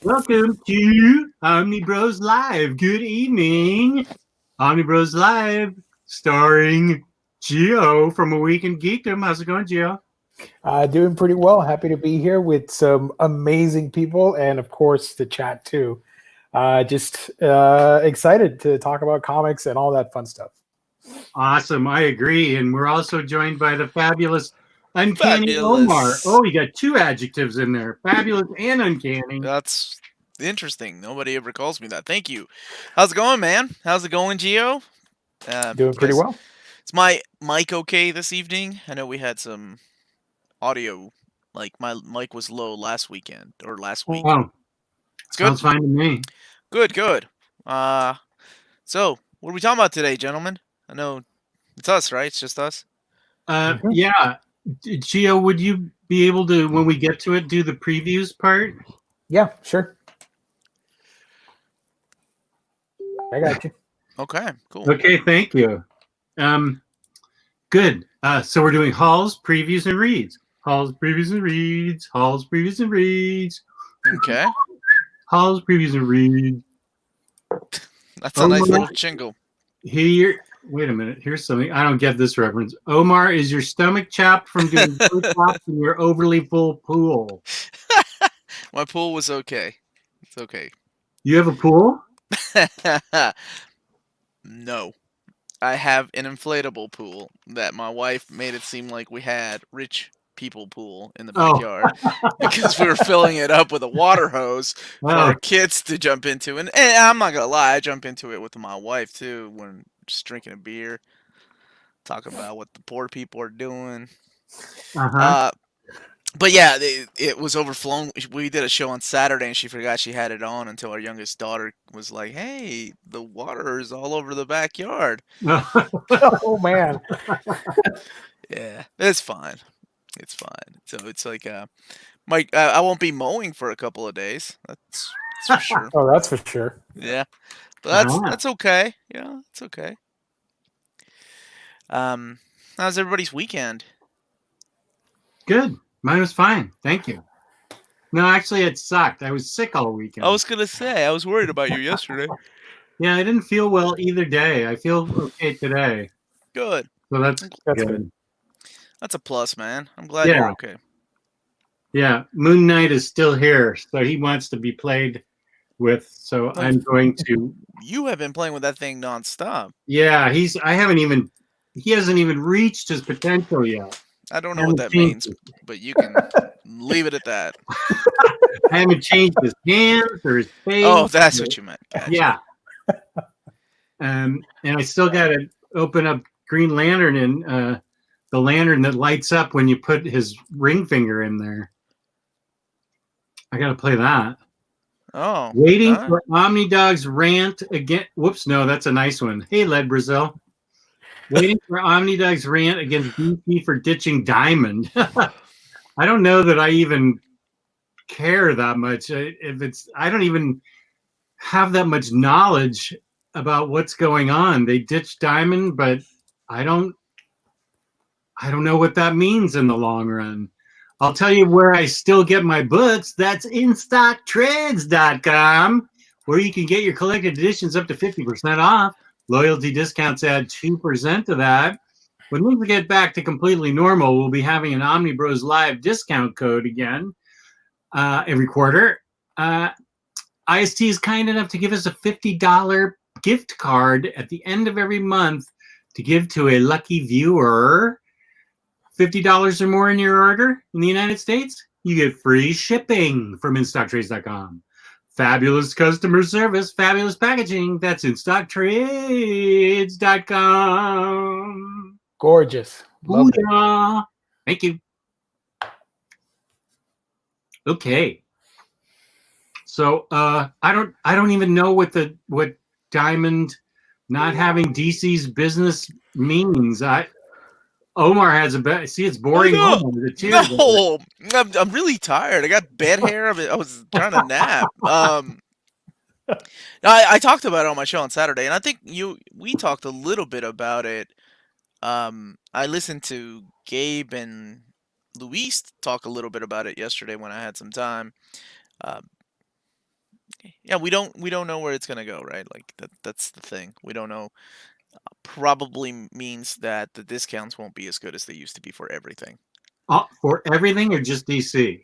Welcome to Omniboslive. Good evening. Omniboslive, starring Gio from A Week in Geekdom. How's it going, Gio? Doing pretty well. Happy to be here with some amazing people and, of course, the chat, too. Just excited to talk about comics and all that fun stuff. Awesome. I agree. And we're also joined by the fabulous Uncanny Omar. Oh, you got two adjectives in there. Fabulous and uncanny. That's interesting. Nobody ever calls me that. Thank you. How's it going, man? How's it going, Gio? Doing pretty well. Is my mic okay this evening? I know we had some audio. Like, my mic was low last weekend or last week. Oh, it's good. Sounds fine to me. Good. So, what are we talking about today, gentlemen? I know it's us, right? It's just us? Yeah. Gio, would you be able to, when we get to it, do the previews part? Yeah, sure. I got you. Okay, cool. Okay, thank you. Good. So we're doing hauls, previews, and reads. Hauls, previews, and reads. Hauls, previews, and reads. Okay. Hauls, previews, and reads. That's a nice little jingle. Here, wait a minute. Here's something. I don't get this reference. Omar, is your stomach chapped from doing push-ups in your overly full pool? My pool was okay. It's okay. You have a pool? No. I have an inflatable pool that my wife made it seem like we had rich people pool in the backyard because we were filling it up with a water hose for our kids to jump into. And I'm not going to lie, I jump into it with my wife too when just drinking a beer, talking about what the poor people are doing. But yeah, it was overflowing. We did a show on Saturday, and she forgot she had it on until our youngest daughter was like, "Hey, the water is all over the backyard." Oh man. Yeah, it's fine. It's fine. So it's like, Mike, I won't be mowing for a couple of days. That's for sure. Oh, that's for sure. Yeah, but that's okay. Yeah, it's okay. How's everybody's weekend? Good. Mine was fine. Thank you. No, actually, it sucked. I was sick all weekend. I was going to say, I was worried about you yesterday. Yeah, I didn't feel well either day. I feel okay today. Good. So that's good. That's a plus, man. I'm glad you're okay. Yeah, Moon Knight is still here, so he wants to be played with. So I'm going to. You have been playing with that thing nonstop. Yeah, he hasn't even reached his potential yet. I don't know what that means, but you can leave it at that. I haven't changed his hands or his face. Oh, that's what you meant. Gotcha. Yeah. And I still got to open up Green Lantern and the lantern that lights up when you put his ring finger in there. I got to play that. Oh. Waiting for Omnidog's rant again. Whoops, no, that's a nice one. Hey, Led Brazil. Waiting for Omnidog's rant against DC for ditching Diamond. I don't know that I even care that much. I don't even have that much knowledge about what's going on. They ditched Diamond, but I don't know what that means in the long run. I'll tell you where I still get my books. That's InStockTrades.com, where you can get your collected editions up to 50% off. Loyalty discounts add 2% to that. When things get back to completely normal, we'll be having an Omnibros discount code again every quarter. IST is kind enough to give us a $50 gift card at the end of every month to give to a lucky viewer. $50 or more in your order in the United States, you get free shipping from InStockTrades.com. Fabulous customer service, fabulous packaging. That's InStockTrades.com. Gorgeous. Love it. Thank you. Okay. So I don't even know what Diamond not having DC's business means. Omar has see, it's boring. No, I'm really tired. I got bed hair. I was trying to nap. I talked about it on my show on Saturday, and I think we talked a little bit about it. I listened to Gabe and Luis talk a little bit about it yesterday when I had some time. Yeah, we don't know where it's gonna go, right? Like that's the thing. We don't know. Probably means that the discounts won't be as good as they used to be for everything. For everything or just DC?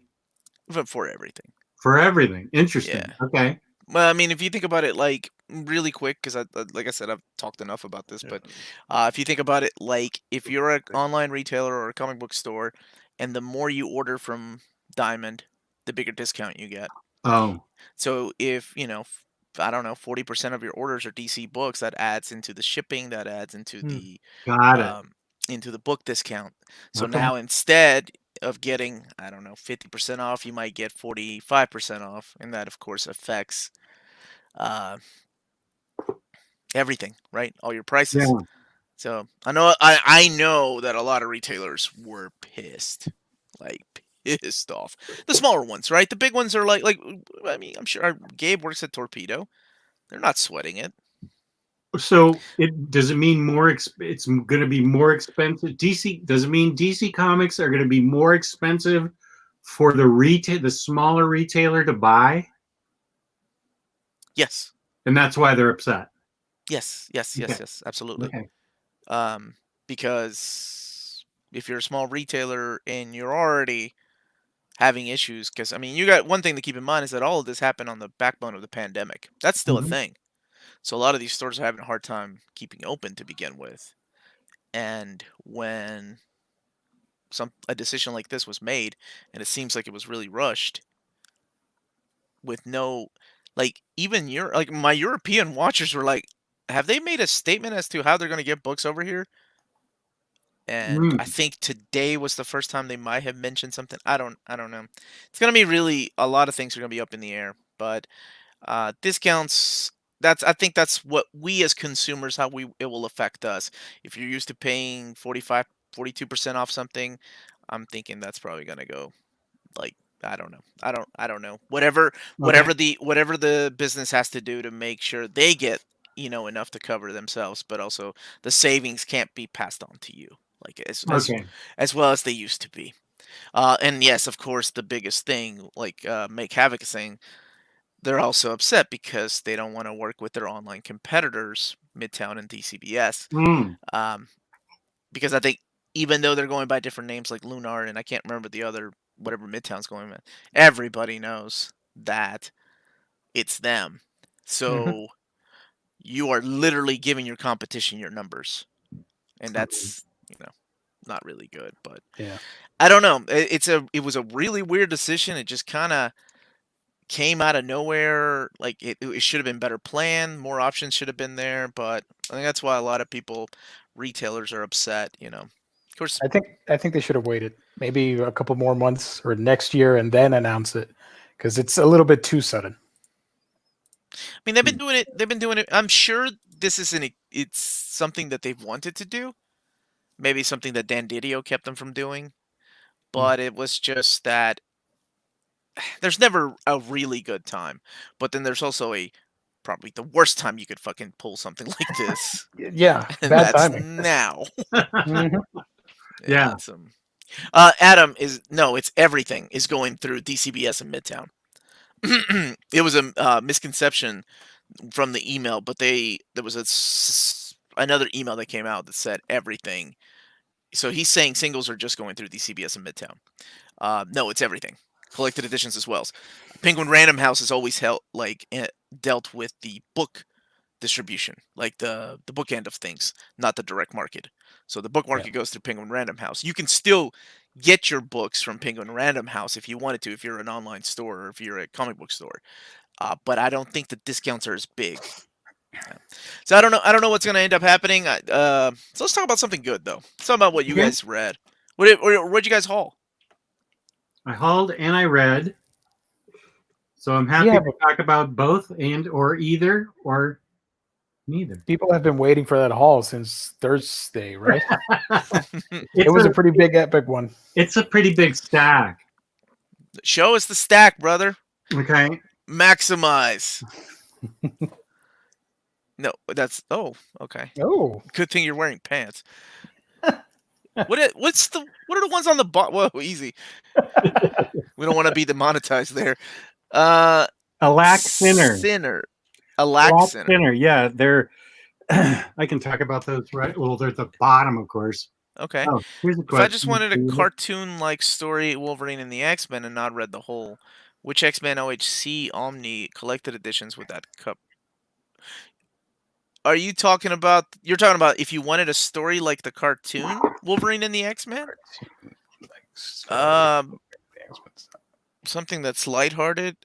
But for everything. For everything. Interesting. Yeah. Okay. Well, I mean, if you think about it, like really quick, because like I said, I've talked enough about this. But if you think about it, like if you're an online retailer or a comic book store, and the more you order from Diamond, the bigger discount you get. Oh, So if I don't know, 40% of your orders are DC books, that adds into the shipping, that adds into got it. the book discount. So Okay. now instead of getting, I don't know, 50% off, you might get 45% off, and that of course affects uh, everything, right? All your prices. Yeah. So I know that a lot of retailers were pissed, like pissed off. The smaller ones, right? The big ones are like I mean, I'm sure Gabe works at Torpedo. They're not sweating it. So does it mean it's going to be more expensive? DC does it mean DC Comics are going to be more expensive for the smaller retailer to buy, Yes. and that's why they're upset? Yes. Okay. Absolutely. Okay. Because if you're a small retailer and you're already having issues, because I mean, you got one thing to keep in mind is that all of this happened on the backbone of the pandemic. That's still a Mhm. thing. So a lot of these stores are having a hard time keeping open to begin with. And when a decision like this was made, and it seems like it was really rushed, with no, like even my European watchers were like, have they made a statement as to how they're going to get books over here? And I Mm. think today was the first time they might have mentioned something. I don't know. It's gonna be really a lot of things are gonna be up in the air. But discounts. I think that's what we as consumers it will affect us. If you're used to paying 45, 42% off something, I'm thinking that's probably gonna go like I don't know. I don't know. Okay. Whatever the business has to do to make sure they get enough to cover themselves, but also the savings can't be passed on to you like Okay. as well as they used to be. And yes, of course, the biggest thing, like Make Havoc is saying, they're also upset because they don't want to work with their online competitors, Midtown and DCBS, Mm. um, because I think even though they're going by different names like Lunar and I can't remember the other whatever Midtown's going with, everybody knows that it's them. Mhm. So you are literally giving your competition your numbers, and Okay. that's not really good. But Yeah. I don't know. It was a really weird decision. It just kind of came out of nowhere. Like it should have been better planned. More options should have been there. But I think that's why a lot of retailers are upset. Of course. I think they should have waited maybe a couple more months or next year and then announce it because it's a little bit too sudden. I mean, they've been doing it. They've been doing it. I'm sure this isn't. It's something that they've wanted to do. Maybe something that Dan Didio kept them from doing. But it was just that there's never a really good time. But then there's also probably the worst time you could fucking pull something like this, Yeah, and bad that's timing. now. Mhm. Yeah. That's Adam it's everything is going through DCBS and Midtown. It was a misconception from the email, but there was another email that came out that said everything. So he's saying singles are just going through DCBS and Midtown. No, it's everything. Collected editions as well. Penguin Random House has always dealt with the book distribution, like the book end of things, not the direct market. So the book market goes through Penguin Random House. You can still get your books from Penguin Random House if you wanted to, if you're an online store or if you're a comic book store. But I don't think the discounts are as big. Yeah. So I don't know. I don't know what's going to end up happening. So let's talk about something good though. Let's talk about what you Okay. guys read. What'd you guys haul? I hauled and I read. So I'm happy to talk about both and or either or neither. People have been waiting for that haul since Thursday, right? It was a pretty big epic one. It's a pretty big stack. Show us the stack, brother. Okay. Maximize. No, that's okay. Oh, Good thing you're wearing pants. What are the ones on the bottom? Whoa, easy. We don't want to be demonetized there. A lack sinner. A lack sinner. Yeah, they're. I can talk about those right. Well, they're at the bottom, of course. Okay. Oh, here's a If question. I just wanted a cartoon-like story, Wolverine and the X-Men, and not read the whole, which X-Men OHC Omni collected editions would that cup? Are you talking about? You're talking about if you wanted a story like the cartoon Wolverine and the X-Men? Something that's lighthearted.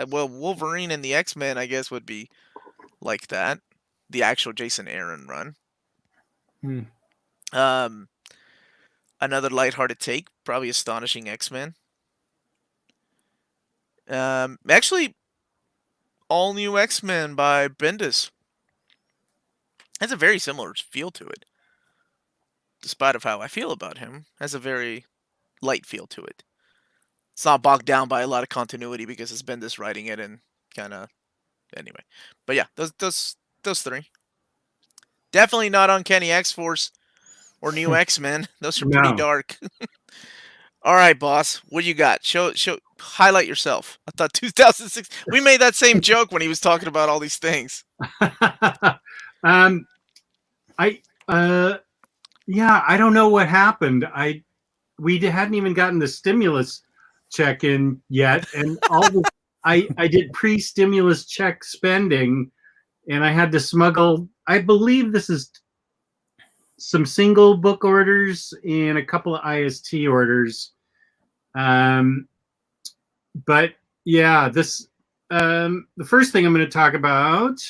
Well, Wolverine and the X-Men, I guess, would be like that. The actual Jason Aaron run. Another lighthearted take, probably Astonishing X-Men. Actually, all new X-Men by Bendis. Has a very similar feel to it. Despite of how I feel about him, has a very light feel to it. It's not bogged down by a lot of continuity because it's Bendis writing it and kind of anyway. But yeah, those three. Definitely not Uncanny X-Force or New X-Men. Those are pretty dark. All right, boss. What do you got? Show. Highlight yourself. I thought 2006. We made that same joke when he was talking about all these things. I don't know what happened. We hadn't even gotten the stimulus check in yet, and all the I did pre-stimulus check spending, and I had to smuggle. I believe this is some single book orders and a couple of IST orders. But yeah, this the first thing I'm going to talk about.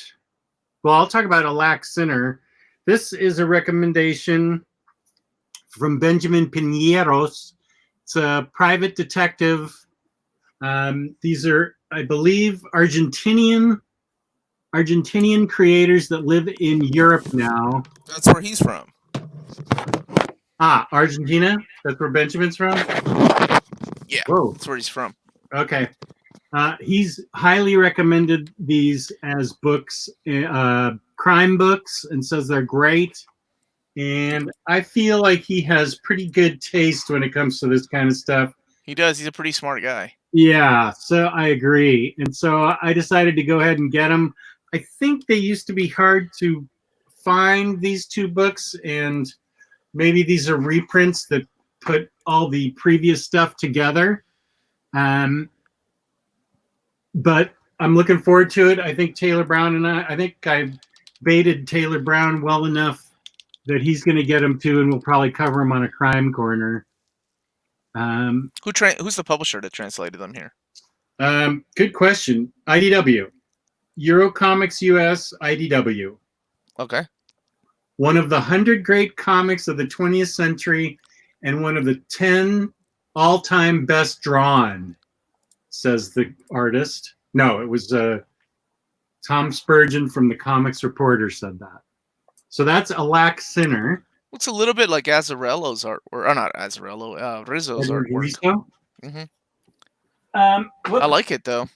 Well, I'll talk about A Lack Sinner. This is a recommendation from Benjamin Piñeros. It's a private detective. These are, I believe, Argentinian creators that live in Europe now. That's where he's from. Argentina? That's where Benjamin's from? Yeah, Whoa. That's where he's from. Okay. He's highly recommended these as books, crime books, and says they're great. And I feel like he has pretty good taste when it comes to this kind of stuff. He does. He's a pretty smart guy. Yeah, so I agree. And so I decided to go ahead and get them. I think they used to be hard to find, these two books, and maybe these are reprints that put all the previous stuff together. But I'm looking forward to it. I think Taylor Brown and I think I baited Taylor Brown well enough that he's going to get them too, and we'll probably cover them on a crime corner. Who's the publisher that translated them here? Good question. IDW. Eurocomics US, IDW. Okay. One of the 100 great comics of the 20th century and one of the 10 all-time best drawn, says the artist. No, it was Tom Spurgeon from the Comics Reporter said that. So that's A Lack Sinner. It's a little bit like Azzarello's art, or not Azzarello, Rizzo's artwork. Mm-hmm. I like it though.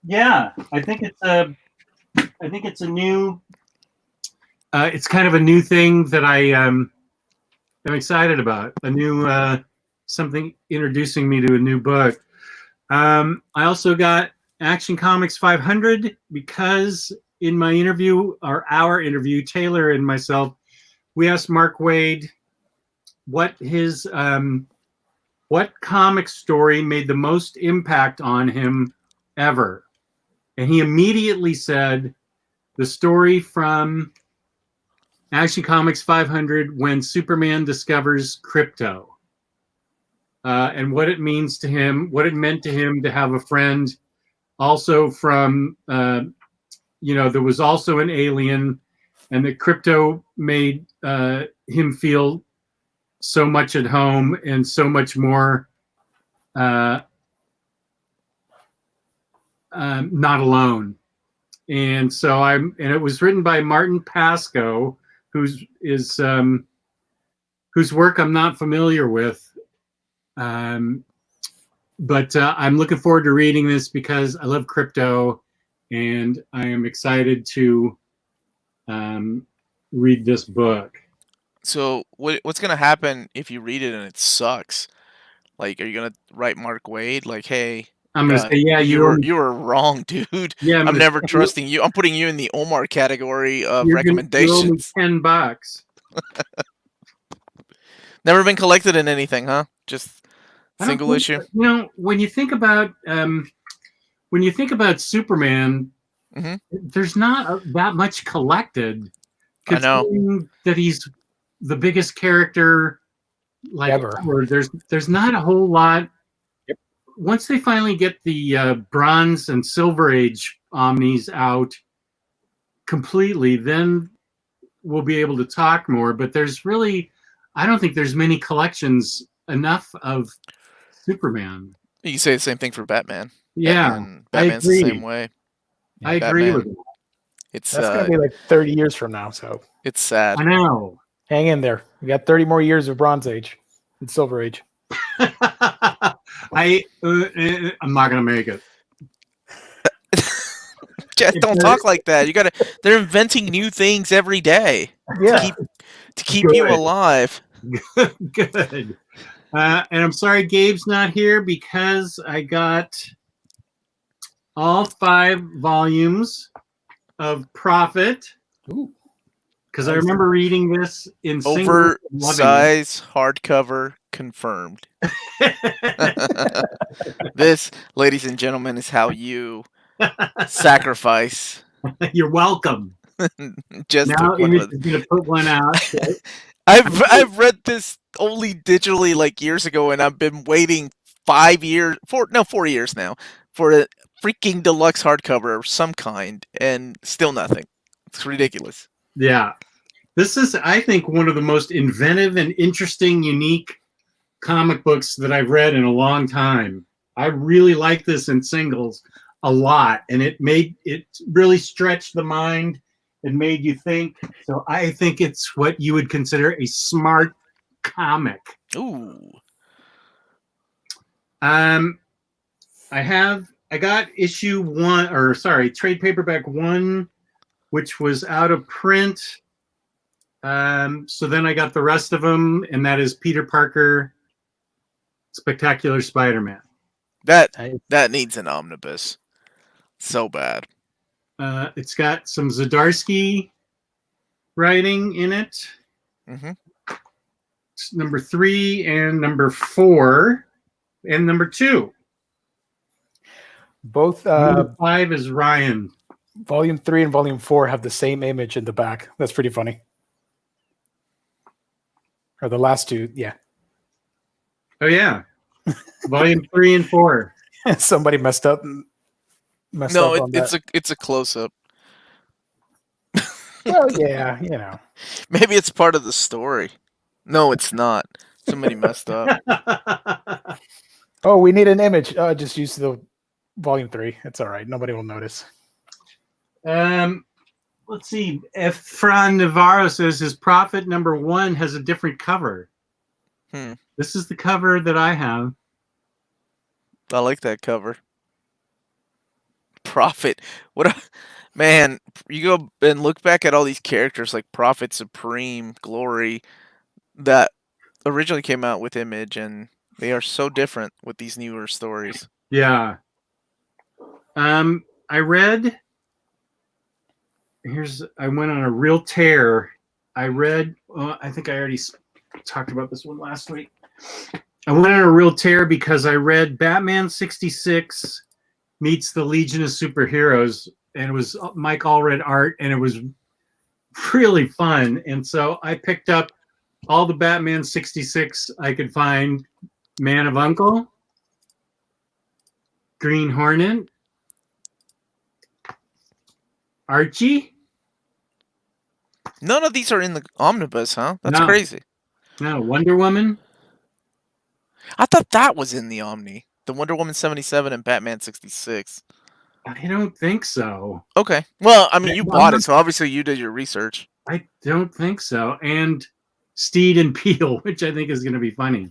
Yeah, I think it's a new. It's kind of a new thing that I'm excited about. A new something introducing me to a new book. I also got Action Comics 500 because in my interview, or our interview, Taylor and myself, we asked Mark Waid what his what comic story made the most impact on him ever, and he immediately said the story from Action Comics 500 when Superman discovers crypto, and what it means to him, what it meant to him to have a friend also from there was also an alien, and the crypto made him feel so much at home and so much more not alone. And so it was written by Martin Pasco, whose work I'm not familiar with. But I'm looking forward to reading this because I love crypto, and I am excited to read this book. So what's gonna happen if you read it and it sucks? Like, are you gonna write Mark Wade like, hey, I'm gonna say, yeah, you were wrong, dude. yeah, I'm never trusting you. I'm putting you in the Omar category of you owe me recommendations. $10. Never been collected in anything, huh? Just single issue. You know, when you think about Superman, there's not that much collected. I know considering that he's the biggest character like Ever. There's not a whole lot. Yep. Once they finally get the Bronze and Silver Age Omnis out completely, then we'll be able to talk more. But there's really, I don't think there's many collections enough of Superman. you can say the same thing for Batman. Yeah, Batman's the same way. I agree with that. It's That's gonna be like 30 years from now, so it's sad. I know. hang in there. We got 30 more years of Bronze Age and Silver Age. I'm not gonna make it. Just don't talk like that. They're inventing new things every day. Yeah. To keep you alive. Good. And I'm sorry Gabe's not here because I got all 5 volumes of Prophet. Ooh. Because I remember reading this in oversized hardcover confirmed. This, ladies and gentlemen, is how you sacrifice. You're welcome. Just now Image is gonna put one out. I've read this only digitally like years ago, and I've been waiting 4 years now for a freaking deluxe hardcover of some kind, and still nothing. It's ridiculous. Yeah. This is, I think, one of the most inventive and interesting, unique comic books that I've read in a long time. I really like this in singles a lot, and it really stretched the mind and made you think. So I think it's what you would consider a smart comic. Ooh. I got issue 1, or sorry, trade paperback 1, which was out of print. So then I got the rest of them, and that is Peter Parker, Spectacular Spider-Man. That needs an omnibus. So bad. It's got some Zdarsky writing in it. Mm-hmm. It's number 3 and number 4 and number 2. Both number 5 is Ryan. Volume 3 and Volume 4 have the same image in the back. That's pretty funny. Or the last two, yeah. Oh yeah, Volume 3 and 4. Somebody messed up. It's a close up. Well, yeah, you know. Maybe it's part of the story. No, it's not. Somebody messed up. Oh, we need an image. Just use the Volume 3. It's all right. Nobody will notice. Let's see. If Fran Navarro says his Prophet number 1 has a different cover. This is the cover that I have. I like that cover. Prophet. Man, you go and look back at all these characters like Prophet, Supreme, Glory, that originally came out with Image, and they are so different with these newer stories. Yeah. I read... I went on a real tear. I read, I think I already talked about this one last week. I went on a real tear because I read Batman 66 meets the Legion of Superheroes, and it was Mike Allred art, and it was really fun. And so I picked up all the Batman 66 I could find. Man of Uncle, Green Hornet, Archie. None of these are in the omnibus, huh? That's crazy. No, Wonder Woman. I thought that was in the Omni. The Wonder Woman 77 and Batman 66. I don't think so. Okay. Well, I mean, you bought it, so obviously you did your research. I don't think so. And Steed and Peel, which I think is going to be funny.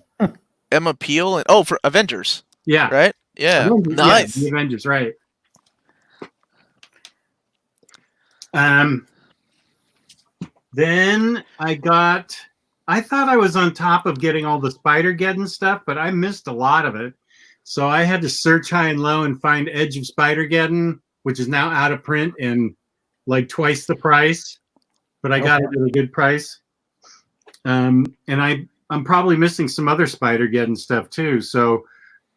Emma Peel and for Avengers. Yeah. Right? Yeah. Avengers, nice. Yeah, the Avengers, right. Then I got I thought I was on top of getting all the Spider-Geddon stuff, but I missed a lot of it. So I had to search high and low and find Edge of Spider-Geddon, which is now out of print and like twice the price. But I got it at a good price. And I'm probably missing some other Spider-Geddon stuff too. So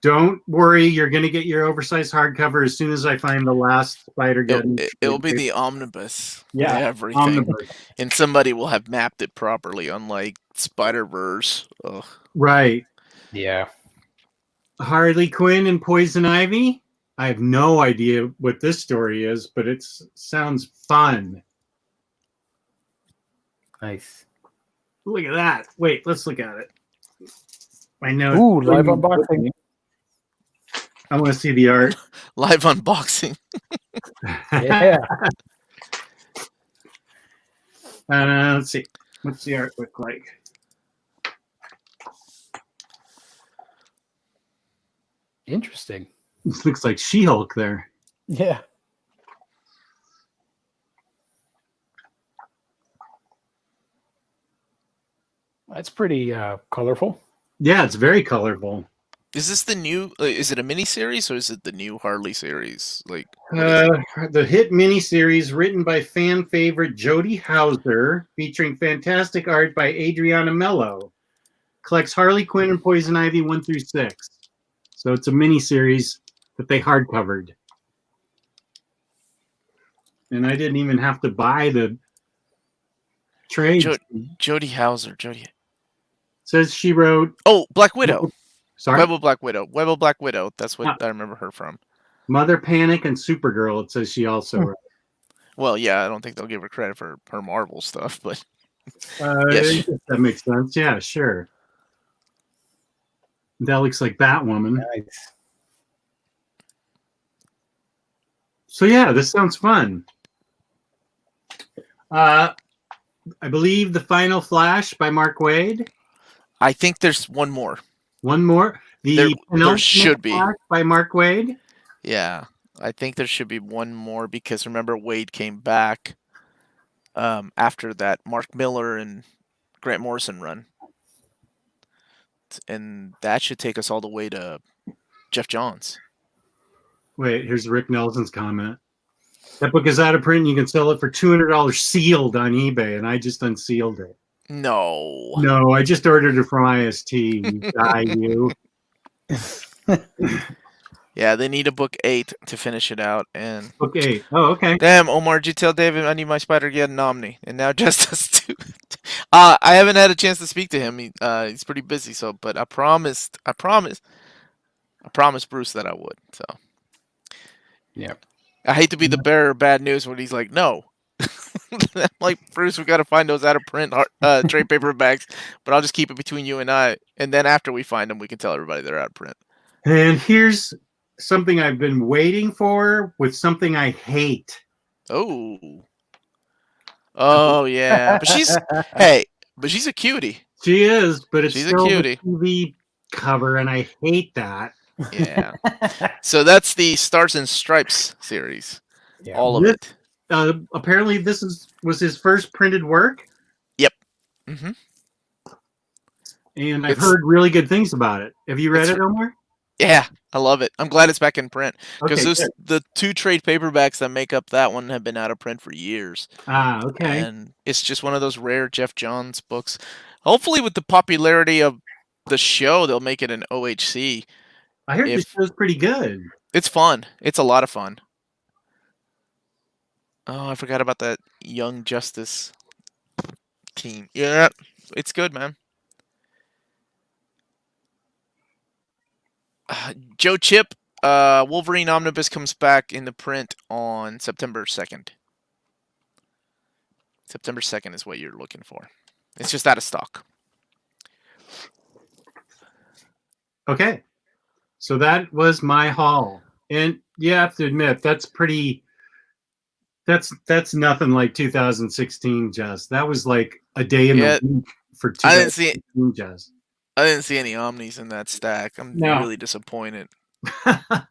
don't worry, you're going to get your oversized hardcover as soon as I find the last Spider-Geddon. It'll be the omnibus. Yeah, with everything. Omnibus. And somebody will have mapped it properly, unlike Spider-Verse. Ugh. Right. Yeah. Harley Quinn and Poison Ivy. I have no idea what this story is, but it sounds fun. Nice. Look at that. Wait, let's look at it. I know. Ooh, live unboxing. I want to see the art. Live unboxing. Yeah. Let's see. What's the art look like? Interesting. This looks like She-Hulk there. Yeah. That's pretty colorful. Yeah, it's very colorful. Is this the new? Is it a mini series or is it the new Harley series? Like The hit miniseries written by fan favorite Jody Hauser, featuring fantastic art by Adriana Mello, collects Harley Quinn and Poison Ivy 1 through 6. So it's a miniseries that they hardcovered. And I didn't even have to buy the trade. Jody Hauser. Jody Says she wrote. Oh, Black Widow. Sorry. Web of Black Widow. Web of Black Widow. That's what I remember her from. Mother Panic and Supergirl. It says she also wrote. Well, yeah, I don't think they'll give her credit for her Marvel stuff, but Yes. That makes sense. Yeah, sure. That looks like Batwoman. Nice. So yeah, this sounds fun. I believe the final Flash by Mark Waid. I think there's one more. One more. There should be Flash by Mark Waid. Yeah, I think there should be one more because remember Wade came back after that Mark Miller and Grant Morrison run, and that should take us all the way to Jeff Johns. Wait, here's Rick Nelson's comment. That book is out of print. And you can sell it for $200 sealed on eBay, and I just unsealed it. No, I just ordered it from IST. You die, you. Yeah, they need a book 8 to finish it out. And book 8. Oh, okay. Damn, Omar, did you tell David I need my Spider-Geddon Omni? And now just us two. I haven't had a chance to speak to him. He's pretty busy. So, but I promised Bruce that I would. So, yeah. I hate to be the bearer of bad news when he's like, no. I'm like, Bruce, we got to find those out of print trade paperbacks, but I'll just keep it between you and I. And then after we find them, we can tell everybody they're out of print. And here's something I've been waiting for with something I hate. Oh, yeah. But she's a cutie. She is, but it's she's still a cutie. the TV cover, and I hate that. Yeah. So that's the Stars and Stripes series. Yeah. All of it. Apparently, this was his first printed work. Yep. Mm-hmm. And I've heard really good things about it. Have you read it, Omar? Yeah, I love it. I'm glad it's back in print because Okay, the 2 trade paperbacks that make up that one have been out of print for years. Ah, okay. And it's just one of those rare Jeff Johns books. Hopefully, with the popularity of the show, they'll make it an OHC. I heard this show's pretty good. It's fun. It's a lot of fun. Oh, I forgot about that Young Justice team. Yeah, it's good, man. Joe Chip, Wolverine Omnibus comes back in the print on September 2nd. September 2nd is what you're looking for. It's just out of stock. Okay. So that was my haul. And you have to admit, that's pretty... That's nothing like 2016, Jess. That was like a day in the week for 2016, Jess. I didn't see any Omnis in that stack. I'm really disappointed. I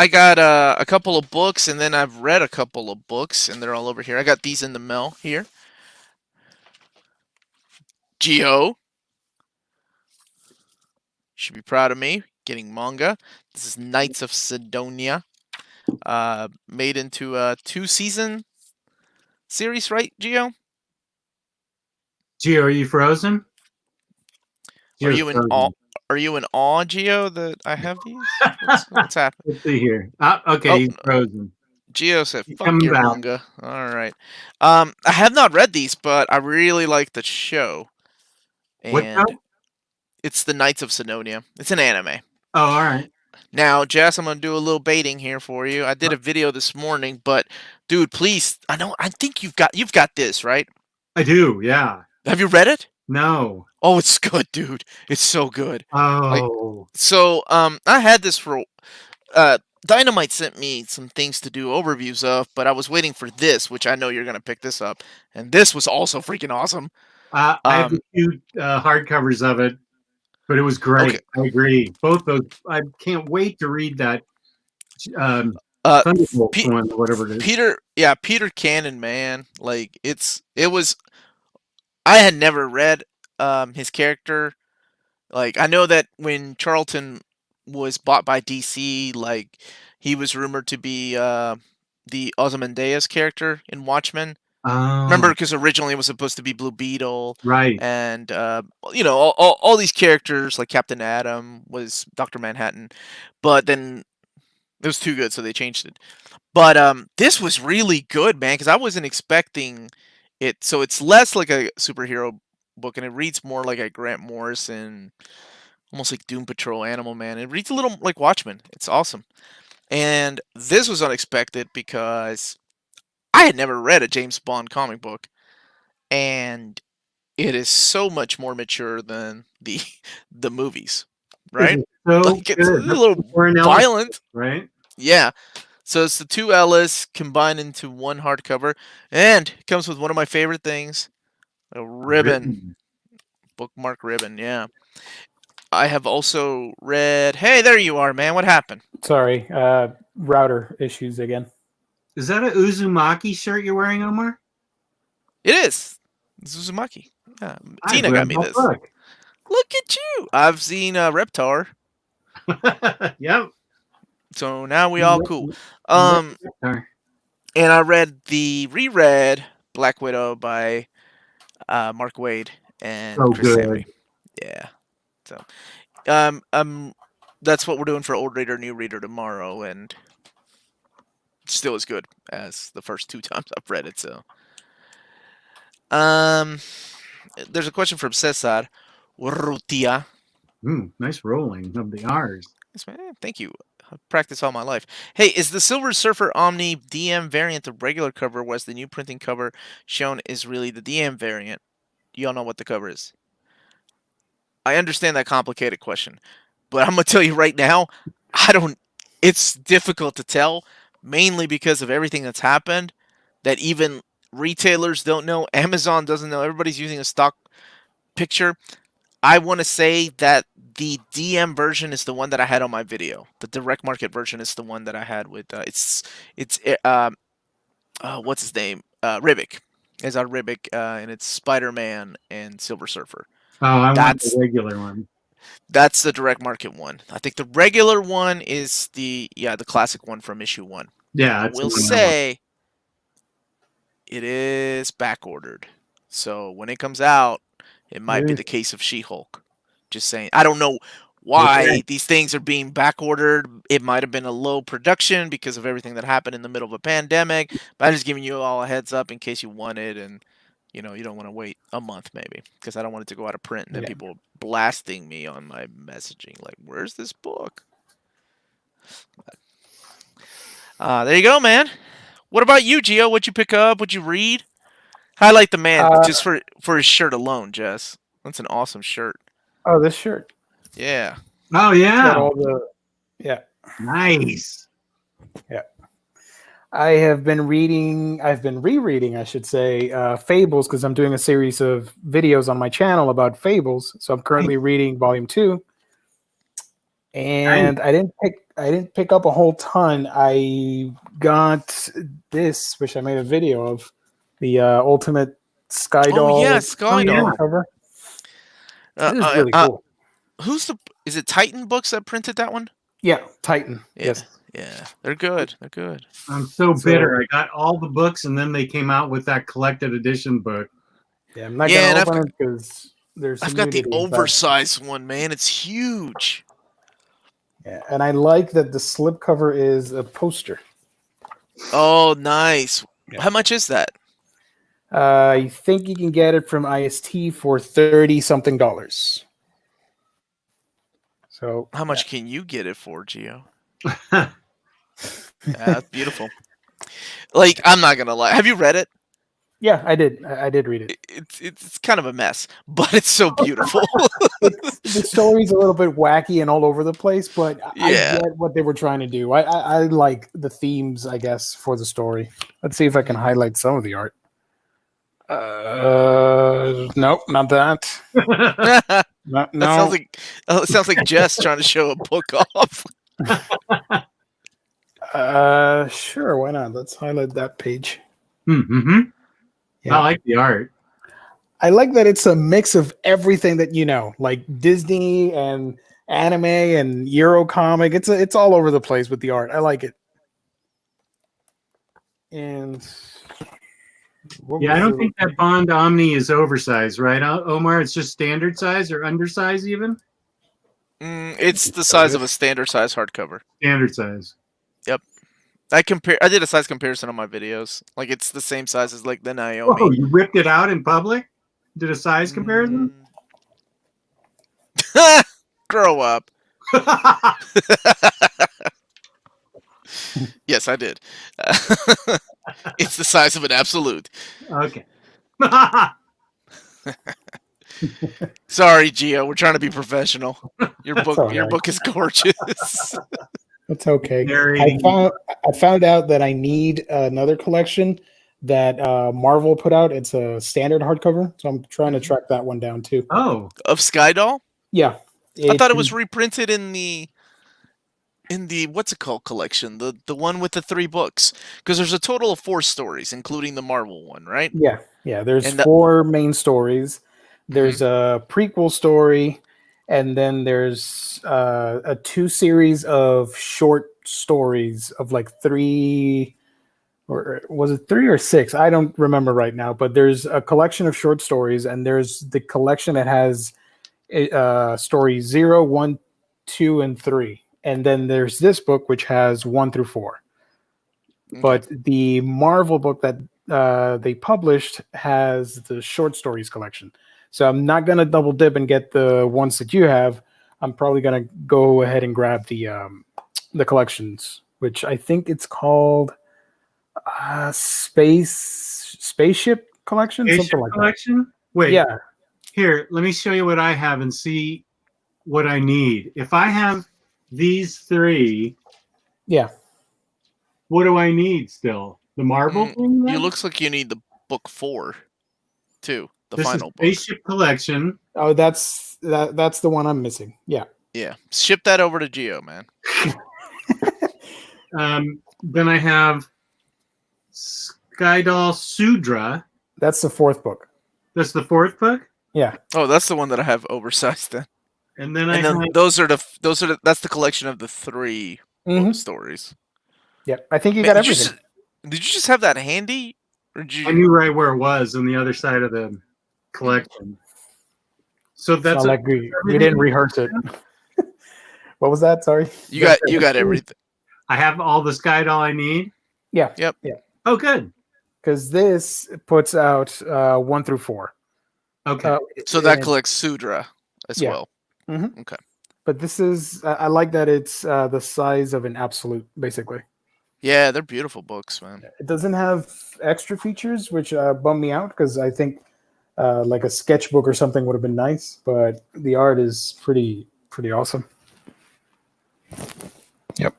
got a couple of books, and then I've read a couple of books, and they're all over here. I got these in the mail here. Geo. Should be proud of me getting manga. This is Knights of Sidonia. Made into a 2-season series, right, Geo? Gio, are you frozen? Are Gio's you in frozen. awe? Are you in awe, Geo, that I have these? What's happening? Let's see here. Okay, Oh, he's frozen. Geo said, He's "Fuck coming your back. manga." All right. I have not read these, but I really like the show, What and show? it's the Knights of Sidonia. It's an anime. Oh, all right. Now, Jess, I'm gonna do a little baiting here for you. I did a video this morning, but dude, please, I think you've got this, right? I do, yeah. Have you read it? No. Oh, it's good, dude. It's so good. Oh. So, I had this for Dynamite sent me some things to do overviews of, but I was waiting for this, which I know you're gonna pick this up, and this was also freaking awesome. I have a few hardcovers of it, but it was great. Okay. I agree. Both those. I can't wait to read that Thunderbolt Pe- one, whatever it is. Peter Cannon, man, like it was. I had never read his character. Like I know that when Charlton was bought by DC, like he was rumored to be the Ozymandias character in Watchmen. Remember, Oh, because originally it was supposed to be Blue Beetle, right. and all these characters like Captain Atom was Doctor Manhattan, but then it was too good, so they changed it. But this was really good, man, because I wasn't expecting it. So it's less like a superhero book, and it reads more like a Grant Morrison, almost like Doom Patrol, Animal Man. It reads a little like Watchmen. It's awesome. And this was unexpected because I had never read a James Bond comic book, and it is so much more mature than the movies, right? So Like it's a good. little Warren Ellis, violent. right? Yeah. So it's the two Ellis combined into one hardcover, and it comes with one of my favorite things, a ribbon, bookmark ribbon. Yeah. I have also read. Hey, there you are, man. What happened? Sorry, router issues again. Is that a Uzumaki shirt you're wearing, Omar? It is. This is Uzumaki. Yeah. Tina got me this. Book. Look at you. I've seen Reptar. Yep. So now we all cool. And I reread Black Widow by Mark Waid and Chris Samney. Yeah. So that's what we're doing for Old Reader, New Reader tomorrow, and it's still as good as the first 2 times I've read it. So there's a question from Cesar Urrutia. Nice rolling of the R's. Yes, man. Thank you. I've practiced all my life. Hey, is the Silver Surfer Omni DM variant the regular cover, whereas the new printing cover shown is really the DM variant? You all know what the cover is. I understand that complicated question, but I'm going to tell you right now, it's difficult to tell, mainly because of everything that's happened, that even retailers don't know, Amazon doesn't know, everybody's using a stock picture. I want to say that the DM version is the one that I had on my video. The direct market version is the one that I had with what's his name? Ribic. It's on Ribic, and it's Spider-Man and Silver Surfer. Oh, I want the regular one. That's the direct market one. I think the regular one is the classic one from issue 1. Yeah, I will say it is back ordered. So when it comes out, it might be the case of She-Hulk. Just saying. I don't know why these things are being back ordered. It might have been a low production because of everything that happened in the middle of a pandemic. But I'm just giving you all a heads up in case you want it, and you don't want to wait a month maybe, because I don't want it to go out of print and then people blasting me on my messaging like, "Where's this book?" There you go, man. What about you, Gio? What'd you pick up? What'd you read? Highlight the man just for his shirt alone, Jess. That's an awesome shirt. Oh, this shirt. Yeah. Oh yeah. Got all the Nice. Yeah. I've been rereading, I should say, Fables, because I'm doing a series of videos on my channel about Fables. So I'm currently reading volume 2. And I didn't pick up a whole ton. I got this, which I made a video of, the Ultimate Sky Doll. Oh yeah, Sky Doll cover. This is really cool. Is it Titan Books that printed that one? Yeah, Titan. Yeah. Yes. Yeah, they're good. They're good. I'm so bitter. I got all the books, and then they came out with that collected edition book. Yeah, I'm not gonna open it because there's. I've got the oversized one, man. It's huge. Yeah, and I like that the slipcover is a poster. Oh, nice. Yeah. How much is that? I think you can get it from IST for $30-something. So how much can you get it for, Gio? That's beautiful. Like, I'm not gonna lie. Have you read it? Yeah, I did. I did read it. It's kind of a mess, but it's so beautiful. The story's a little bit wacky and all over the place, but I get what they were trying to do. I like the themes, I guess, for the story. Let's see if I can highlight some of the art. Nope, not that. No. That sounds like Jess trying to show a book off. Sure, why not? Let's highlight that page. Mm-hmm. Yeah. I like the art. I like that it's a mix of everything that you know, like Disney and anime and Euro comic. It's all over the place with the art. I like it. And I don't think that Bond Omni is oversized, right, Omar? It's just standard size or undersize even? It's the size of a standard size hardcover. Standard size. Yep. I did a size comparison on my videos. Like, it's the same size as like the Naomi. Oh, you ripped it out in public? Did a size comparison? Grow up. Yes, I did. It's the size of an absolute. Okay. Sorry, Gio. We're trying to be professional. Your book is gorgeous. That's okay. I found out that I need another collection that Marvel put out. It's a standard hardcover, so I'm trying to track that one down too. Oh, of Skydoll? Yeah. I thought it was reprinted in the what's it called collection, the one with the 3 books, because there's a total of 4 stories, including the Marvel one, right? Yeah. There's 4 main stories. There's a prequel story. And then there's a 2 series of short stories of like 3, or was it 3 or 6? I don't remember right now. But there's a collection of short stories, and there's the collection that has stories 0, 1, 2, and 3. And then there's this book which has 1 through 4. Okay. But the Marvel book that they published has the short stories collection. So I'm not going to double dip and get the ones that you have. I'm probably going to go ahead and grab the collections, which I think it's called Spaceship Collection? Something like collection? That. Wait. Yeah. Here, let me show you what I have and see what I need. If I have these 3, yeah, what do I need still? The Marvel thing? It looks like you need the book 4, too. The this final is Spaceship Collection. Oh, that's the one I'm missing. Yeah. Yeah. Ship that over to Gio, man. Then I have Skydoll Sudra. That's the 4th book. That's the 4th book? Yeah. Oh, that's the one that I have oversized then. And then that's the collection of the 3 stories. Yeah, I think you got everything. Did you just have that handy? Or did you... I knew right where it was on the other side of the collection. So that's like we didn't rehearse it. What was that? Sorry. You got everything. I have all the Skydoll I need. Yeah. Yep. Yeah. Oh, good. Because this puts out 1 through 4. Okay. So that collects Sudra as well. Mm-hmm. Okay. But this is I like that it's the size of an absolute, basically. Yeah, they're beautiful books, man. It doesn't have extra features, which bummed me out because I think like a sketchbook or something would have been nice. But the art is pretty awesome. Yep.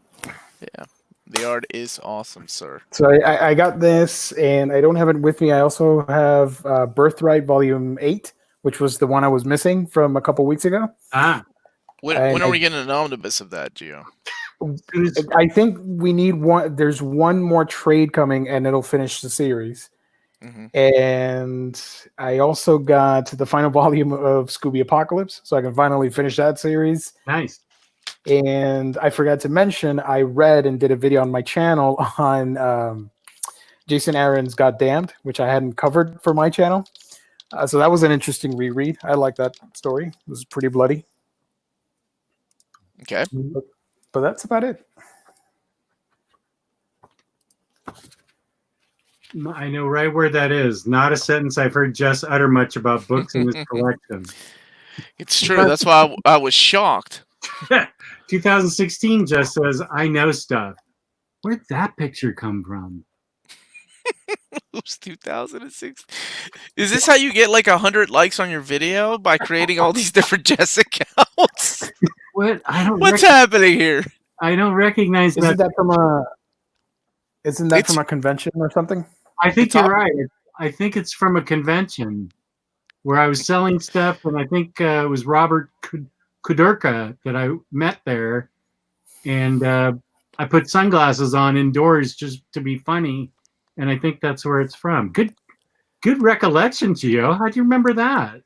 Yeah, the art is awesome, sir. So I got this, and I don't have it with me. I also have Birthright Volume 8, which was the one I was missing from a couple weeks ago. When are we getting an omnibus of that, Gio? I think we need one. There's one more trade coming, and it'll finish the series. And I also got the final volume of Scooby Apocalypse, so I can finally finish that series. Nice. And I forgot to mention, I read and did a video on my channel on Jason Aaron's Got Damned, which I hadn't covered for my channel. So that was an interesting reread. I like that story. It was pretty bloody. Okay. But that's about it. I know right where that is. Not a sentence I've heard Jess utter much about books in his collection. It's true. That's why I was shocked. 2016, Jess says, I know stuff. Where'd that picture come from? It was 2006. Is this how you get like 100 likes on your video? By creating all these different Jess accounts? What? What's happening here? I don't recognize that. Isn't that from a convention or something? I think you're right. I think it's from a convention where I was selling stuff, and I think it was Robert Kudurka that I met there, and I put sunglasses on indoors just to be funny, and I think that's where it's from. Good recollection, Gio. How do you remember that?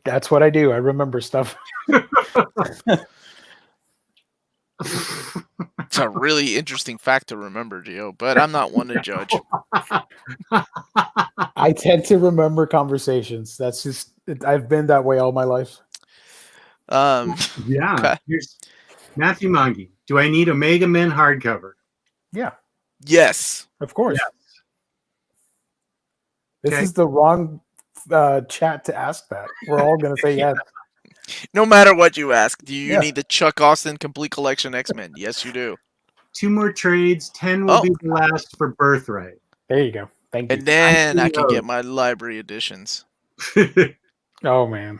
That's what I do. I remember stuff. It's a really interesting fact to remember, Gio, but I'm not one to judge. I tend to remember conversations. That's just, I've been that way all my life. Yeah. Okay. Here's Matthew Mongi. Do I need Omega Men hardcover? Yeah. Yes. Of course. Yes. This Okay. is the wrong chat to ask that. We're all going to say yes. No matter what you ask, do you need the Chuck Austin Complete Collection X-Men? Yes, you do. 2 more trades. 10 will be the last for Birthright. There you go. Thank you. And then I can get my library editions. Oh, man.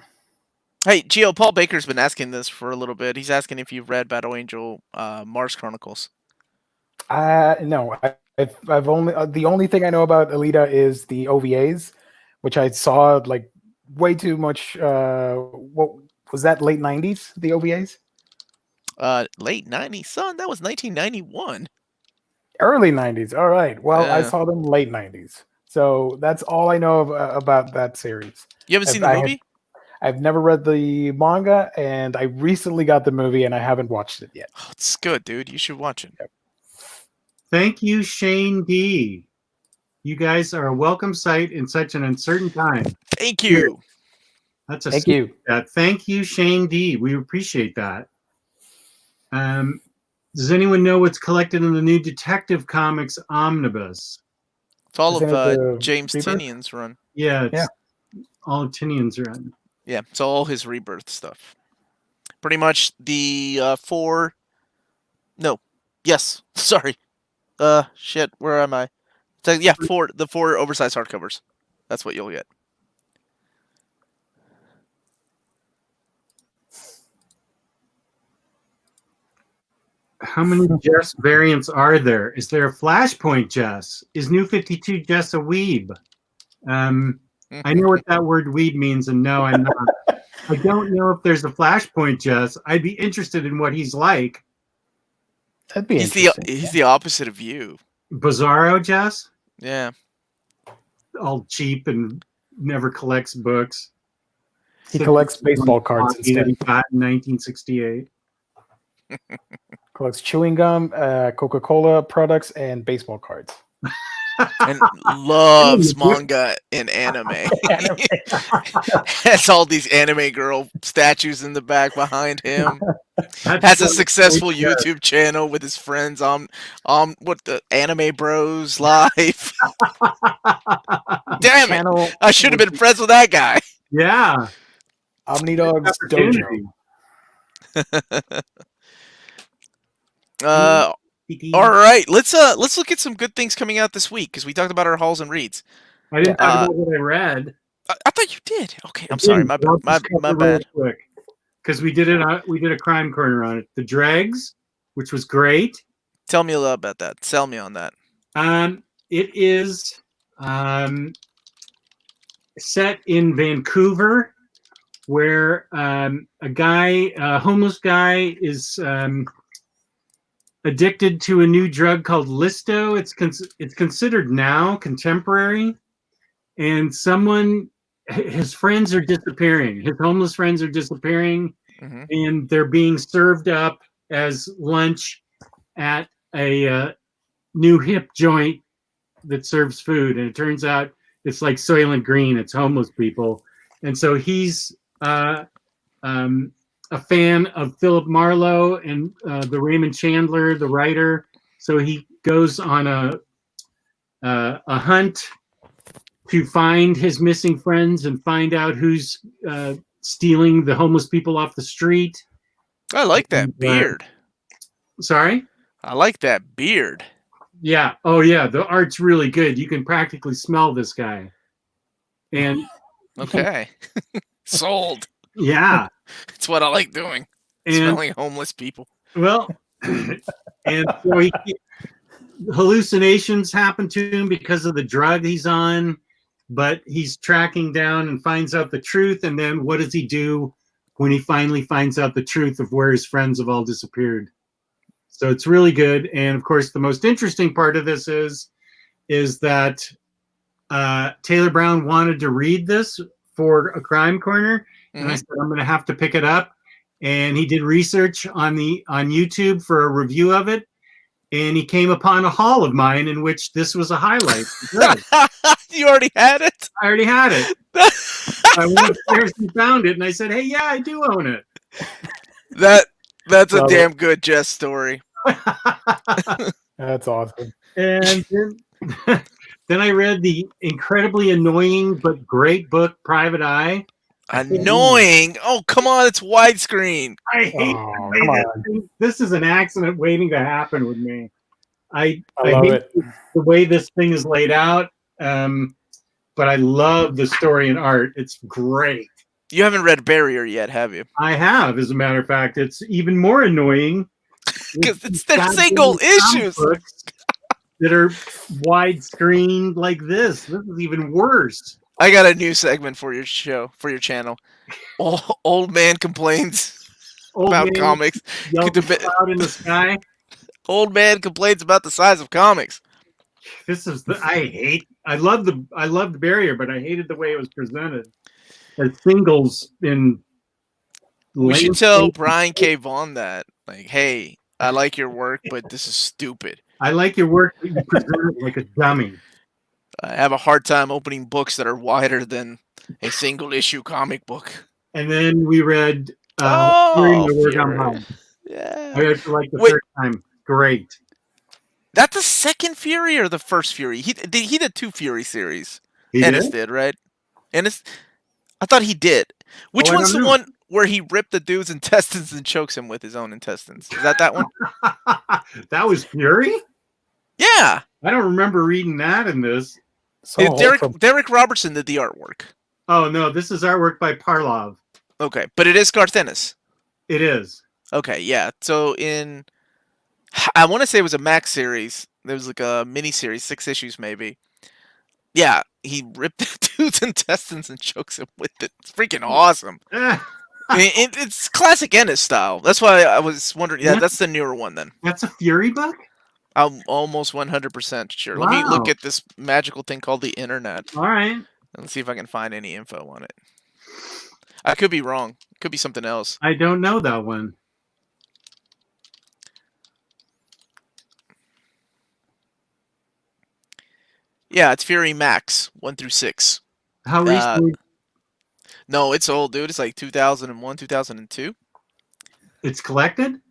Hey, Gio, Paul Baker's been asking this for a little bit. He's asking if you've read Battle Angel Mars Chronicles. No. I've only the only thing I know about Alita is the OVAs, which I saw like way too much. What was that? Late 90s, the OVAs? Late 90s, son. That was 1991. Early 90s. All right. Well, I saw them late 90s. So that's all I know about that series. You haven't seen the movie? I've never read the manga, and I recently got the movie, and I haven't watched it yet. Oh, it's good, dude. You should watch it. Yep. Thank you, Shane D. You guys are a welcome sight in such an uncertain time. Thank you. That's a thank you. Thank you, Shane D. We appreciate that. Does anyone know what's collected in the new Detective Comics Omnibus? It's all of James Tynion's run. Yeah, it's all of Tynion's run. Yeah, it's all his Rebirth stuff. Pretty much the 4... No. Yes. Sorry. Shit. Where am I? The 4 oversized hardcovers. That's what you'll get. How many Jess variants are there? Is there a Flashpoint Jess? Is New 52 Jess a weeb? I know what that word weeb means, and no, I'm not. I don't know if there's a Flashpoint Jess. I'd be interested in what he's like. That'd be he's the opposite of you. Bizarro Jess? Yeah. All cheap and never collects books. He collects baseball cards instead. He got in 1968. Collects chewing gum, Coca-Cola products, and baseball cards. And loves manga and anime. Has all these anime girl statues in the back behind him. Has a successful YouTube channel with his friends on what the Anime Bros Live. Damn it! I should have been friends with that guy. Yeah. Omnidog's Dojo. All right, let's look at some good things coming out this week because we talked about our hauls and reads. I didn't talk about what I read. I thought you did. Okay, I'm sorry. My bad. Because we did a crime corner on it. The Dregs, which was great. Tell me a little about that. Sell me on that. It is set in Vancouver, where a homeless guy is addicted to a new drug called Listo. It's considered now contemporary, and his friends are disappearing. His homeless friends are disappearing, and they're being served up as lunch at a new hip joint that serves food. And it turns out it's like Soylent Green. It's homeless people, and so he's a fan of Philip Marlowe and the Raymond Chandler, the writer. So he goes on a hunt to find his missing friends and find out who's stealing the homeless people off the street. I like that beard. Sorry? I like that beard. Yeah. Oh, yeah. The art's really good. You can practically smell this guy. And okay. Sold. Yeah. It's what I like doing. Smelling homeless people. Well, and so hallucinations happen to him because of the drug he's on, but he's tracking down and finds out the truth. And then what does he do when he finally finds out the truth of where his friends have all disappeared? So it's really good. And of course, the most interesting part of this is that Taylor Brown wanted to read this for a Crime Corner. And I said, I'm going to have to pick it up. And he did research on YouTube for a review of it. And he came upon a haul of mine in which this was a highlight. You already had it? I already had it. I went upstairs and found it. And I said, hey, yeah, I do own it. That's a damn good Jess story. That's awesome. And then I read the incredibly annoying but great book, Private Eye. Annoying? Oh, come on. It's widescreen. I hate this is an accident waiting to happen with me. I hate the way this thing is laid out, but I love the story and art. It's great. You haven't read Barrier yet, have you? I have, as a matter of fact. It's even more annoying. Because it's their single issues. That are widescreen like this. This is even worse. I got a new segment for your show, for your channel. Old man complains about comics. Cloud in the sky. Old man complains about the size of comics. This is I love the Barrier, but I hated the way it was presented. As singles in. We should tell Brian K. Vaughan that. Like, hey, I like your work, but this is stupid. I like your work, but you present it like a dummy. I have a hard time opening books that are wider than a single issue comic book. And then we read Fury. Yeah. I read for like the third time. Great. That's the second Fury or the first Fury? He did two Fury series. Ennis did, right? Ennis? I thought he did. Which one's the one where he ripped the dude's intestines and chokes him with his own intestines? Is that one? That was Fury? Yeah. I don't remember reading that in this. So Derek Robertson did the artwork. Oh, no. This is artwork by Parlov. Okay. But it is Garth Ennis. It is. Okay, yeah. So I want to say it was a Max series. There was like a mini series, 6 issues maybe. Yeah, he ripped the dude's intestines and chokes him with it. It's freaking awesome. It's classic Ennis style. That's why I was wondering. Yeah, that's the newer one then. That's a Fury book? I'm almost 100% sure. Wow. Let me look at this magical thing called the internet. All right. Let's see if I can find any info on it. I could be wrong. It could be something else. I don't know that one. Yeah, it's Fury Max 1 through 6. How recently? No, it's old, dude. It's like 2001, 2002. It's collected?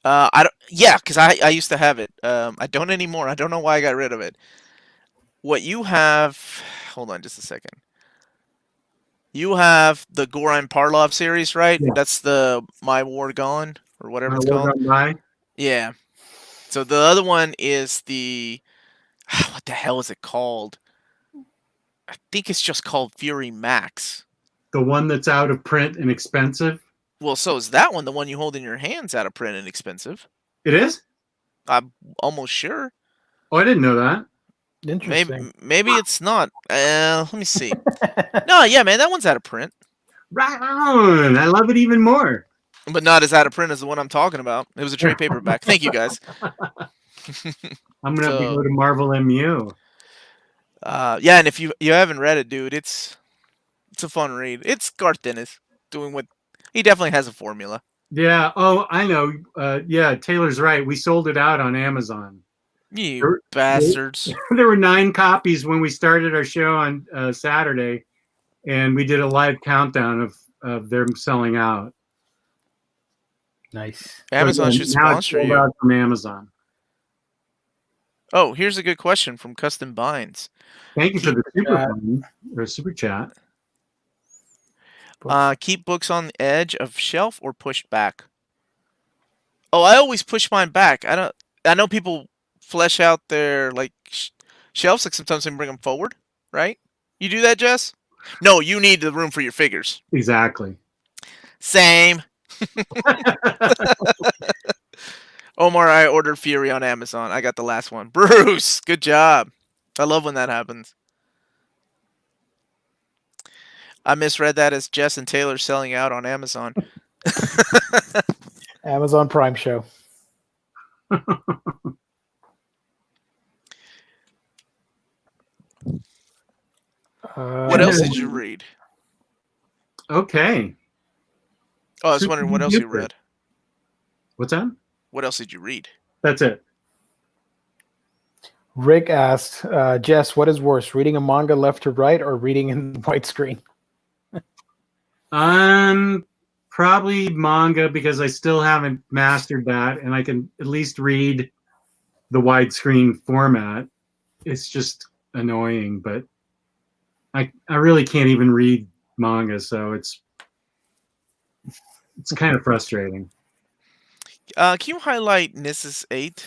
I don't. Yeah, because I used to have it. I don't anymore. I don't know why I got rid of it. What you have? Hold on, just a second. You have the Goran Parlov series, right? Yeah. That's the My War Gone or whatever it's called. Yeah. So the other one is the. What the hell is it called? I think it's just called Fury Max. The one that's out of print and expensive? Well, so is that one. The one you hold in your hands out of print and expensive. It is? I'm almost sure. Oh, I didn't know that. Interesting. Maybe it's not. Let me see. No, yeah, man, that one's out of print. Right on. I love it even more. But not as out of print as the one I'm talking about. It was a trade paperback. Thank you, guys. I'm gonna have to go to Marvel MU. Yeah, and if you haven't read it, dude, it's a fun read. It's Garth Dennis doing what he definitely has a formula. Yeah. Oh, I know. Yeah, Taylor's right. We sold it out on Amazon. You bastards. There were 9 copies when we started our show on Saturday, and we did a live countdown of them selling out. Nice. Amazon should sponsor you. Out from Amazon. Oh, here's a good question from Custom Binds. Thank you for the super chat. Keep books on the edge of shelf or pushed back? Oh, I always push mine back. I know people flesh out their like shelves. Like sometimes they bring them forward, right? You do that, Jess? No, you need the room for your figures. Exactly. Same. Omar, I ordered Fury on Amazon. I got the last one. Bruce, good job. I love when that happens. I misread that as Jess and Taylor selling out on Amazon. Amazon Prime show. What else did you read? Okay. Oh, I was wondering what else you read. What's that? What else did you read? That's it. Rick asked, Jess, what is worse, reading a manga left to right or reading in widescreen? Probably manga, because I still haven't mastered that, and I can at least read the widescreen format. It's just annoying, but I really can't even read manga, so it's kind of frustrating. Can you highlight Nissa's 8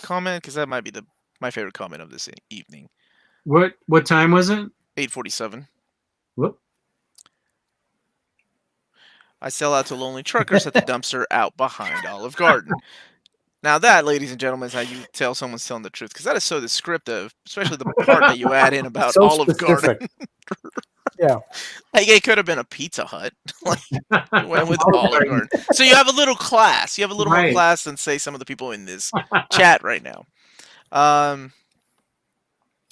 comment? Because that might be my favorite comment of this evening. What time was it? 8:47. Whoop. I sell out to lonely truckers at the dumpster out behind Olive Garden. Now that, ladies and gentlemen, is how you tell someone's telling the truth, because that is so descriptive, especially the part that you add in about So Olive specific. Garden. Yeah. Like, it could have been a Pizza Hut. Like, you went with Olive Garden. So you have a little class. You have a little more class than, say, some of the people in this chat right now. All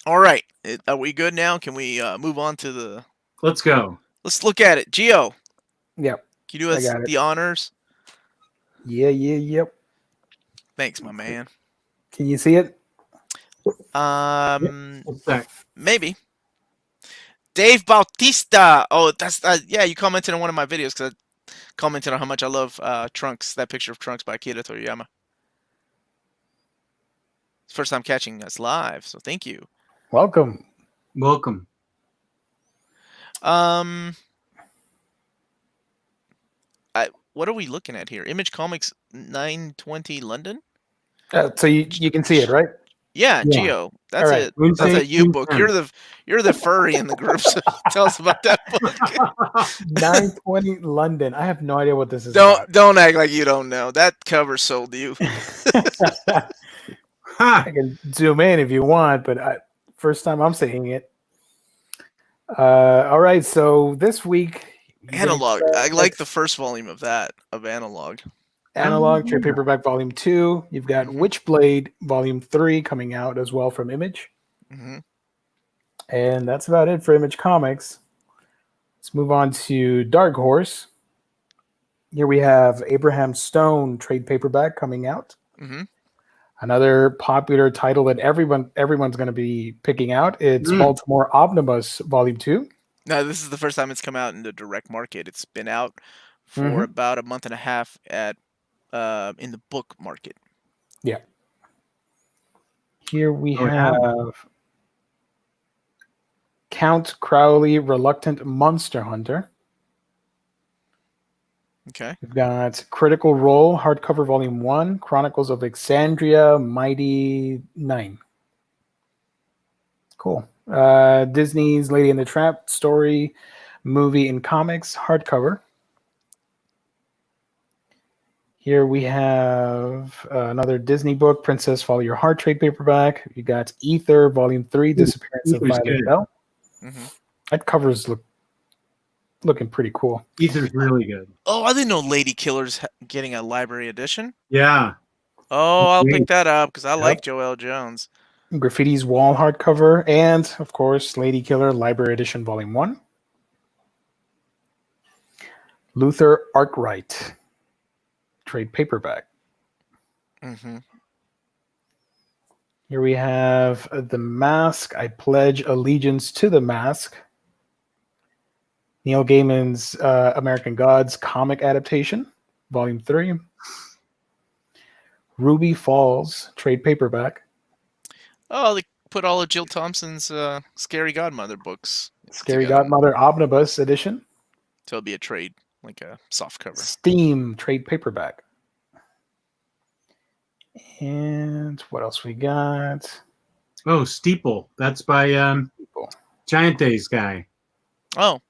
right. Are we good now? Can we move on to the... Let's go. Let's look at it. Gio. Yep. Can you do us the honors? Yep. Thanks, my man. Can you see it? Maybe. Dave Bautista. Oh, that's yeah. You commented on one of my videos because I commented on how much I love Trunks. That picture of Trunks by Akira Toriyama. It's first time catching us live, so thank you. Welcome. What are we looking at here? Image Comics 920 London. So you can see it, right? Yeah, Gio. That's right. it. That's a U book. You're the furry in the group. So tell us about that book. 920 London. I have no idea what this is. Don't act like you don't know. That cover sold you. I can zoom in if you want, but first time I'm seeing it. All right, so this week, Analog. I like the first volume of Analog. Analog, trade paperback volume 2. You've got Witchblade volume 3 coming out as well from Image. Mm-hmm. And that's about it for Image Comics. Let's move on to Dark Horse. Here we have Abraham Stone trade paperback coming out. Mm-hmm. Another popular title that everyone's going to be picking out. It's Baltimore Omnibus volume 2. No, this is the first time it's come out in the direct market. It's been out for about a month and a half in the book market. Yeah. Here we have Count Crowley, Reluctant Monster Hunter. Okay. We've got Critical Role, hardcover volume 1, Chronicles of Exandria, Mighty 9. Cool. Disney's Lady and the Tramp story, movie and comics, hardcover. Here we have another Disney book, Princess Follow Your Heart trade paperback. You got Ether, volume 3, Disappearance of Violet Bell. Mm-hmm. That covers look looking pretty cool. Ether's really good. Oh, I didn't know Lady Killer's getting a library edition. Yeah. Oh, I'll pick Great. that up because I like Yep. Joelle Jones. Graffiti's Wall hardcover, and of course, Lady Killer Library Edition Volume 1. Luther Arkwright trade paperback. Mm-hmm. Here we have The Mask. I pledge allegiance to the Mask. Neil Gaiman's American Gods comic adaptation, Volume 3. Ruby Falls trade paperback. Oh, they put all of Jill Thompson's Scary Godmother books Scary together. Godmother Omnibus edition. So it'll be a trade, like a soft cover. Steam trade paperback. And what else we got? Oh, Steeple. That's by Giant Days guy. Oh,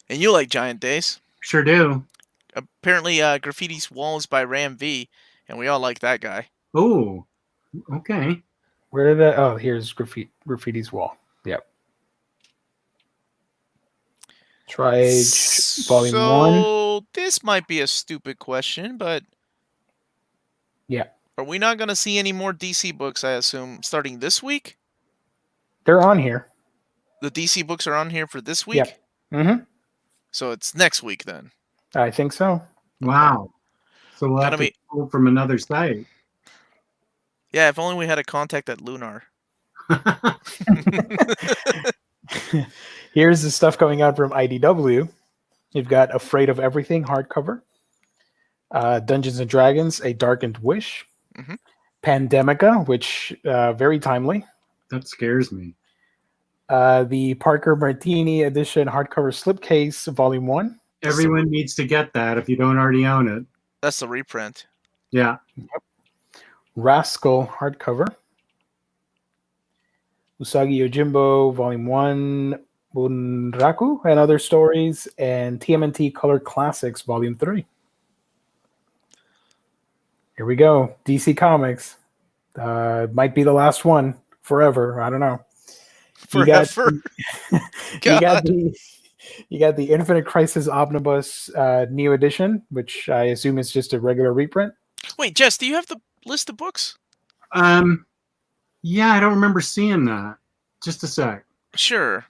and you like Giant Days. Sure do. Apparently, Graffiti's Walls by Ram V, and we all like that guy. Oh, okay. Where did that? Oh, here's Graffiti's Wall. Yep. Trage Volume 1. So this might be a stupid question, but Yeah. are we not going to see any more DC books, I assume, starting this week? They're on here. The DC books are on here for this week? Yep. Mm-hmm. So it's next week then. I think so. Wow. So we'll have Gotta to pull from another site. Yeah, if only we had a contact at Lunar. Here's the stuff coming out from IDW. You've got Afraid of Everything hardcover. Dungeons and Dragons, A Darkened Wish. Mhm. Pandemica, which very timely. That scares me. The Parker Martini edition hardcover slipcase, Volume 1. Everyone needs to get that if you don't already own it. That's the reprint. Yeah. Rascal hardcover. Usagi Yojimbo, Volume 1. Bunraku and Other Stories. And TMNT Color Classics, Volume 3. Here we go. DC Comics. Might be the last one forever. I don't know. Forever. You got the Infinite Crisis Omnibus New Edition, which I assume is just a regular reprint. Wait, Jess, do you have the list of books? Yeah, I don't remember seeing that. Just a sec. Sure.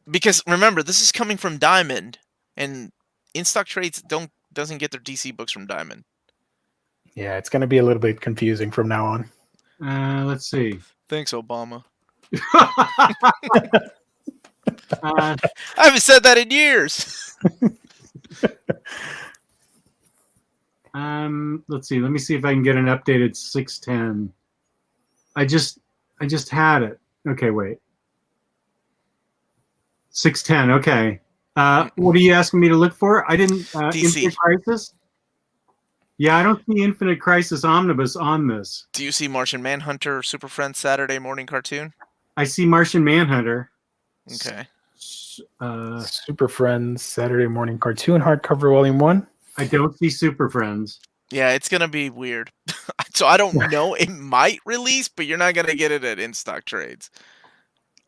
Because remember, this is coming from Diamond, and In-Stock Trades doesn't get their DC books from Diamond. Yeah, it's going to be a little bit confusing from now on. Let's see. Thanks, Obama. Uh, I haven't said that in years. Let's see. Let me see if I can get an updated 610. I just had it. Okay, wait. 610. Okay. What are you asking me to look for? I didn't. DC. Infinite Crisis. Yeah, I don't see Infinite Crisis Omnibus on this. Do you see Martian Manhunter Super Friends Saturday morning cartoon? I see Martian Manhunter. Okay. Super Friends Saturday Morning Cartoon hardcover, Volume 1. I don't see Super Friends. Yeah, it's gonna be weird. So I don't know. It might release, but you're not gonna get it at In-Stock Trades.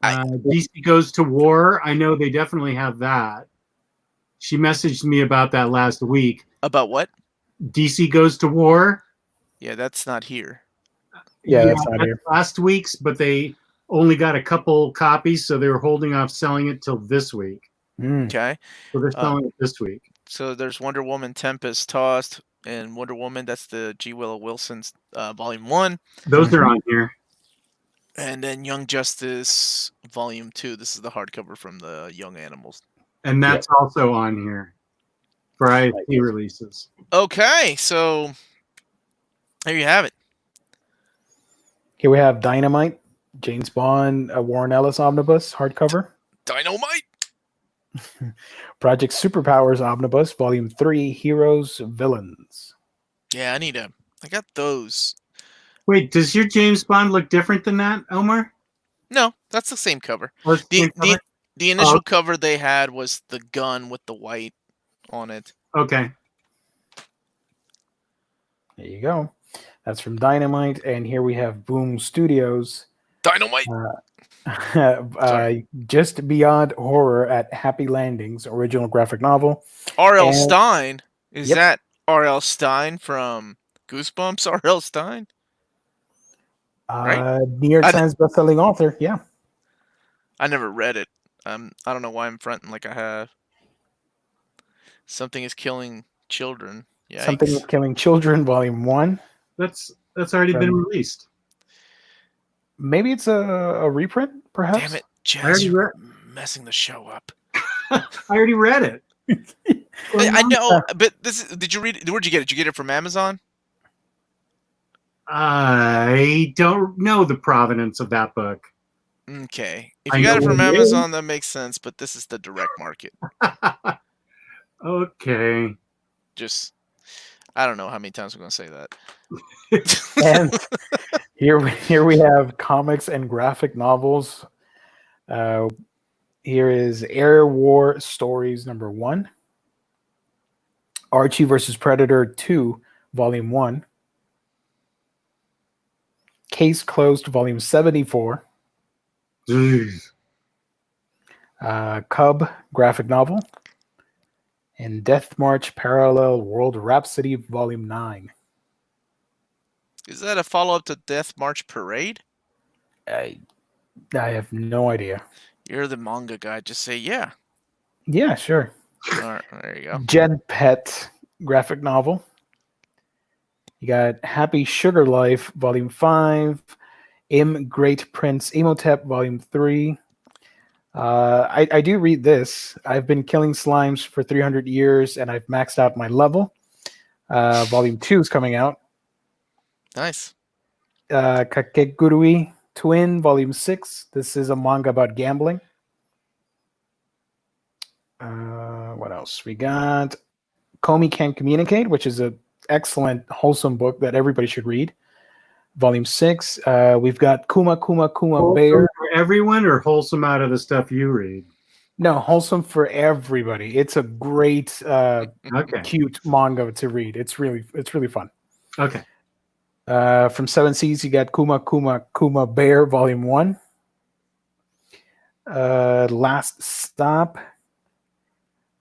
DC Goes to War. I know they definitely have that. She messaged me about that last week. About what? DC Goes to War. Yeah, that's not here. Yeah, that's not here. Last week's, but they only got a couple copies, so they were holding off selling it till this week. Okay. So they're selling it this week. So there's Wonder Woman Tempest Tossed and Wonder Woman. That's the G. Willow Wilson's Volume 1. Those are on here. And then Young Justice Volume 2. This is the hardcover from the Young Animals. And that's also on here for ISP releases. Okay, so there you have it. Here we have Dynamite, James Bond, Warren Ellis Omnibus hardcover. Dynamite! Project Superpowers Omnibus, Volume 3, Heroes, Villains. Yeah, I got those. Wait, does your James Bond look different than that, Omar? No, that's the same cover. Or it's the same cover? The initial cover they had was the gun with the white on it. Okay. There you go. That's from Dynamite. And here we have Boom Studios. Dynamite! Just Beyond Horror at Happy Landings, original graphic novel. R.L. And- Stein? Is Yep. that R.L. Stein from Goosebumps? R.L. Stein? Right? New York Times bestselling author. Yeah. I never read it. I don't know why I'm fronting like I have. Something is killing children. Yikes. Something is Killing Children, Volume 1. That's already been released. Maybe it's a reprint, perhaps? Damn it, Jazz, you're messing the show up. I already read it. I know, but did you read it? Where'd you get it? Did you get it from Amazon? I don't know the provenance of that book. Okay. If you got it from Amazon, that makes sense, but this is the direct market. Okay. Just, I don't know how many times I'm going to say that. And here we have comics and graphic novels. Here is Air War Stories number 1. Archie vs. Predator 2, Volume 1. Case Closed, Volume 74. Jeez. Cub graphic novel. And Death March Parallel World Rhapsody, Volume 9. Is that a follow-up to Death March Parade? I have no idea. You're the manga guy. Just say yeah. Yeah, sure. All right, there you go. Jed Pet graphic novel. You got Happy Sugar Life, Volume 5. Great Prince Emotep, Volume 3. I do read this. I've been killing slimes for 300 years, and I've maxed out my level. Volume 2 is coming out. Nice. Kakegurui Twin, Volume 6. This is a manga about gambling. What else? We got Komi Can't Communicate, which is an excellent, wholesome book that everybody should read. Volume 6. We've got Kuma Bear. For everyone, or wholesome out of the stuff you read? No, wholesome for everybody. It's a great, cute manga to read. It's really fun. Okay. From Seven Seas, you got Kuma Bear, Volume 1. Last Stop.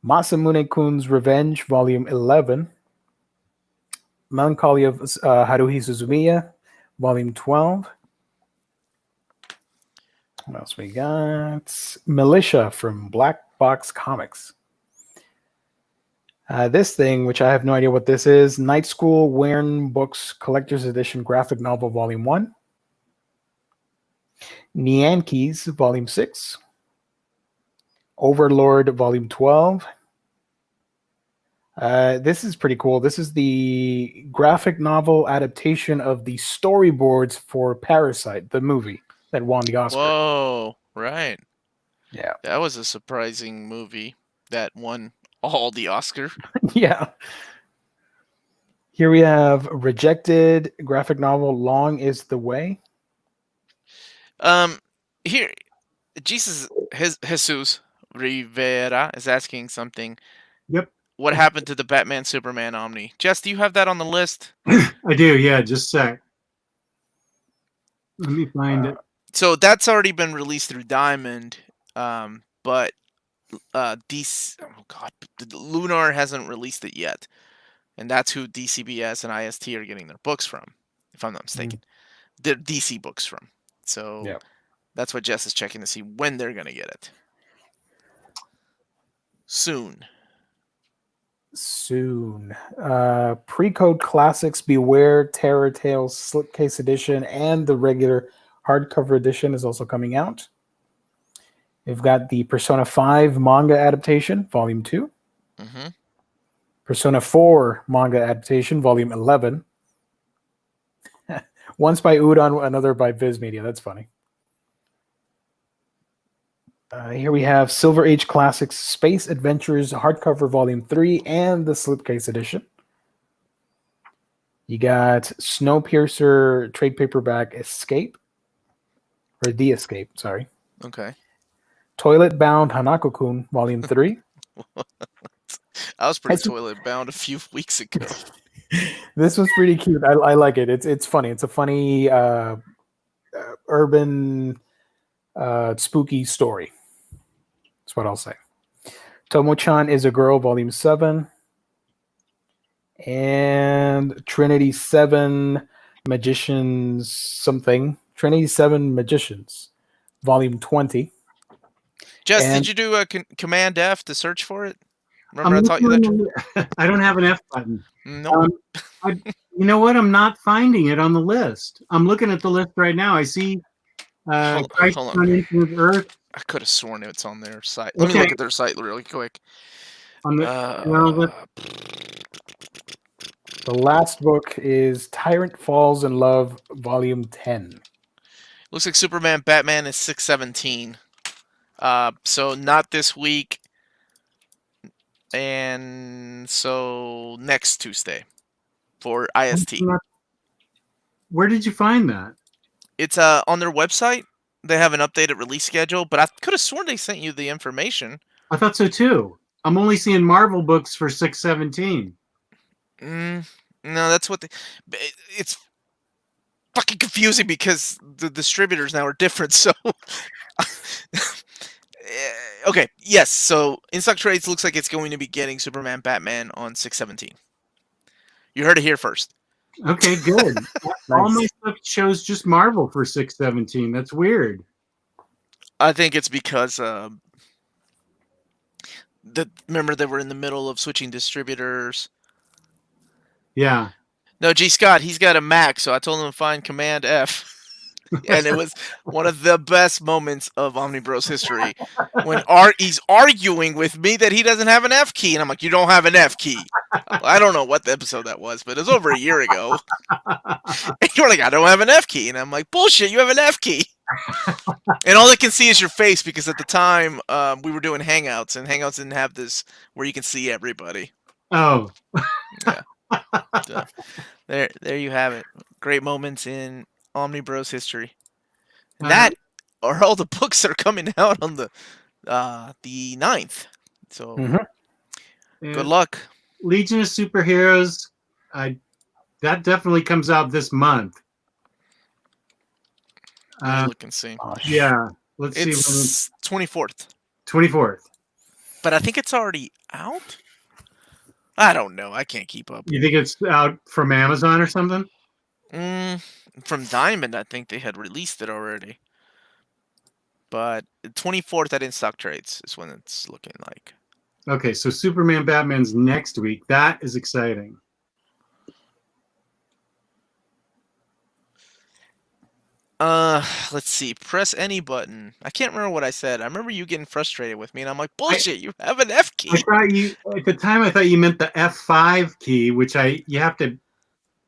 Masamune-kun's Revenge, Volume 11. Melancholy of Haruhi Suzumiya, Volume 12. What else we got? Militia from Black Box Comics. This thing, which I have no idea what this is, Night School Wern Books Collector's Edition Graphic Novel, Volume 1. Nyankees, Volume 6. Overlord, Volume 12. This is pretty cool. This is the graphic novel adaptation of the storyboards for Parasite, the movie that won the Oscar. Whoa, right. Yeah. That was a surprising movie that won all the Oscar. Yeah. Here we have Rejected graphic novel, Long is the Way. Here, Jesus Rivera is asking something. Yep. What happened to the Batman Superman Omni? Jess, do you have that on the list? I do, yeah, just a sec. Let me find it. So that's already been released through Diamond, but DC, oh god, Lunar hasn't released it yet, and that's who DCBS and IST are getting their books from, if I'm not mistaken. They're DC books from. So that's what Jess is checking to see when they're gonna get it. Soon. Pre-Code Classics Beware Terror Tales Slipcase Edition and the regular hardcover edition is also coming out. We've got the Persona 5 manga adaptation, Volume 2. Persona 4 manga adaptation, Volume 11. One's by Udon, another by Viz Media. That's funny. Here we have Silver Age Classics Space Adventures hardcover Volume 3 and the slipcase edition. You got Snowpiercer trade paperback Escape. Or The Escape, sorry. Okay. Toilet Bound Hanako-kun Volume 3. I was pretty toilet bound a few weeks ago. This was pretty cute. I like it. It's funny. It's a funny urban spooky story. That's what I'll say. Tomo-chan is a Girl, Volume 7. And Trinity 7 Magicians something. Trinity 7 Magicians, Volume 20. Jess, And- did you do a Command F to search for it? Remember I taught you that? I don't have an F button. No. You know what? I'm not finding it on the list. I'm looking at the list right now. I see Christ hold on. on Infinite Earth. I could have sworn it's on their site. Let me look at their site really quick. On the, the last book is Tyrant Falls in Love, Volume 10. Looks like Superman Batman is 6/17. So not this week. And so next Tuesday for IST. Where did you find that? It's on their website. They have an updated release schedule, but I could have sworn they sent you the information. I thought so too. I'm only seeing Marvel books for 6/17. No, that's what it's fucking confusing because the distributors now are different. So, okay, yes. So, In Stock Trades looks like it's going to be getting Superman Batman on 6/17. You heard it here first. Okay, good. All my stuff shows just Marvel for 6/17. That's weird. I think it's because remember they were in the middle of switching distributors. Yeah. No, G. Scott, he's got a Mac, so I told him to find Command F. And it was one of the best moments of OmniBros history when he's arguing with me that he doesn't have an F key. And I'm like, you don't have an F key. I don't know what the episode that was, but it was over a year ago. And you're like, I don't have an F key. And I'm like, bullshit, you have an F key. And all they can see is your face because at the time we were doing Hangouts, and Hangouts didn't have this where you can see everybody. Oh. Yeah. So, there you have it. Great moments in OmniBros history. And that are all the books that are coming out on the 9th. So good luck. Legion of Superheroes. That definitely comes out this month. Look and see. Yeah. Let's see. It's 24th. 24th. But I think it's already out. I don't know. I can't keep up. You think it's out from Amazon or something? From Diamond, I think they had released it already. But 24th at In Stock Trades is when it's looking like. Okay, so Superman Batman's next week. That is exciting. Let's see. Press any button. I can't remember what I said. I remember you getting frustrated with me, and I'm like, bullshit, you have an F key. I thought at the time I thought you meant the F5 key, which you have to.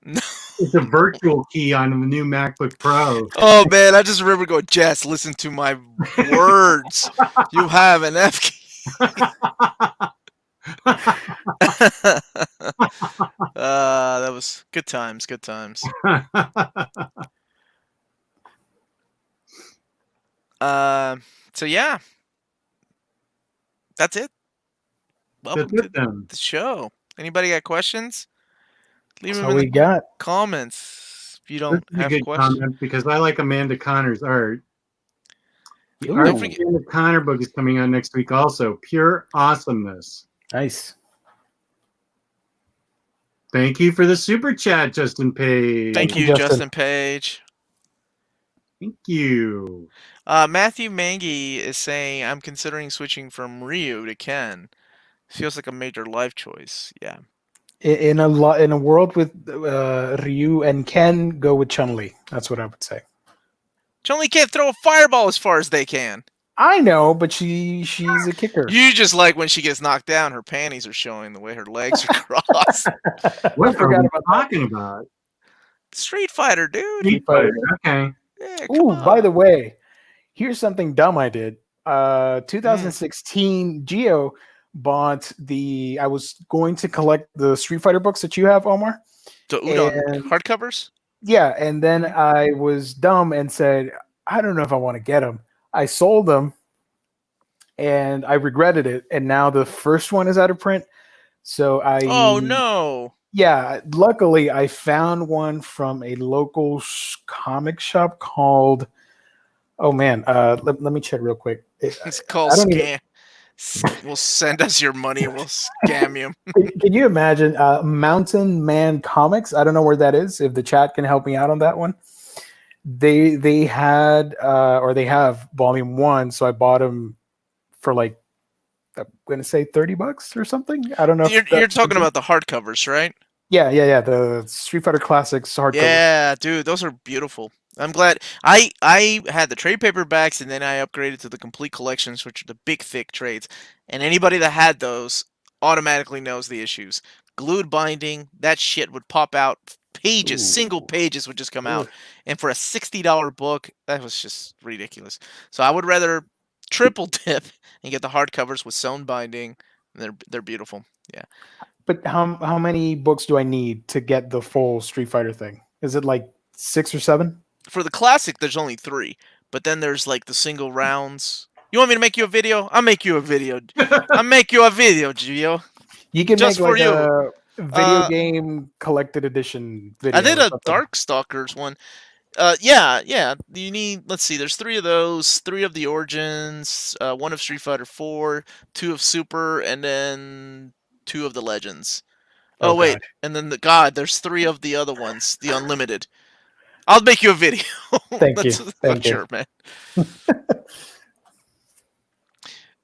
No. It's a virtual key on the new MacBook Pro. Oh man, I just remember going, Jess, listen to my words. You have an F key. That was good times. Good times. So yeah, that's it. Welcome to the show. Anybody got questions? Leave them in the comments if you don't have questions. Because I like Amanda Connor's art. The art Amanda Connor book is coming out next week also. Pure awesomeness. Nice. Thank you for the super chat, Justin Page. Thank you, Justin Page. Thank you. Matthew Mangy is saying, I'm considering switching from Ryu to Ken. Feels like a major life choice. Yeah. In a world with Ryu and Ken, go with Chun-Li. That's what I would say. Chun-Li can't throw a fireball as far as they can. I know, but she's a kicker. You just like when she gets knocked down, her panties are showing the way her legs are crossed. What are you talking about? Street Fighter, dude. Street Fighter. Okay. Yeah, ooh, by the way, here's something dumb I did. 2016, Geo bought I was going to collect the Street Fighter books that you have, Omar. The Udon hardcovers? Yeah, and then I was dumb and said, I don't know if I want to get them. I sold them, and I regretted it. And now the first one is out of print. So Oh, no. Yeah, luckily I found one from a local comic shop called Oh man, let me check real quick. It's called scam. We'll send us your money and we'll scam you. Can you imagine Mountain Man Comics? I don't know where that is. If the chat can help me out on that one. They had or they have volume 1, so I bought them for like, I'm gonna say $30 or something. I don't know. You're talking about the hardcovers, right? Yeah. The Street Fighter Classics hardcover. Yeah, dude, those are beautiful. I'm glad I had the trade paperbacks and then I upgraded to the complete collections, which are the big thick trades. And anybody that had those automatically knows the issues. Glued binding, that shit would pop out. Pages, single pages would just come out. And for a $60 book, that was just ridiculous. So I would rather triple dip and get the hardcovers with sewn binding. They're beautiful. Yeah. But how many books do I need to get the full Street Fighter thing? Is it like 6 or 7? For the classic, there's only 3. But then there's like the single rounds. You want me to make you a video? I'll make you a video. I'll make you a video, Gio. You can Just make for like you. a video game collected edition video. I did a Darkstalkers one. Yeah. You need, let's see, there's 3 of those, 3 of the Origins, 1 of Street Fighter 4, 2 of Super, and then 2 of the Legends. Oh wait, God. and then there's 3 of the other ones, the Unlimited. I'll make you a video. Thank you. Thank you. Sure, man.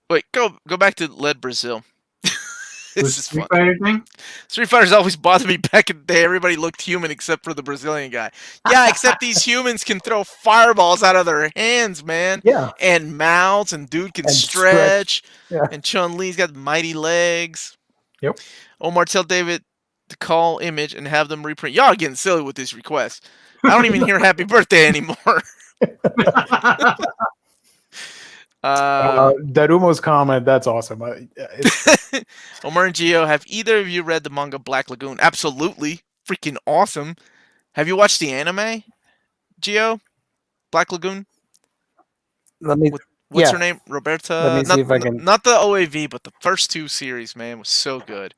Wait, go back to Lead Brazil. This is Street fun. Fighter thing? Street Fighter's always bothered me back in the day. Everybody looked human except for the Brazilian guy. Yeah, except these humans can throw fireballs out of their hands, man. Yeah. And mouths, and dude can stretch. Yeah. And Chun-Li's got mighty legs. Yep. Omar, tell David to call Image and have them reprint. Y'all are getting silly with this request. I don't even hear happy birthday anymore. Darumo's comment, that's awesome. Omar and Gio, have either of you read the manga Black Lagoon? Absolutely. Freaking awesome. Have you watched the anime, Gio? Black Lagoon? What's her name? Roberta? Let me see if I can... Not the OAV, but the first 2 series, man, was so good.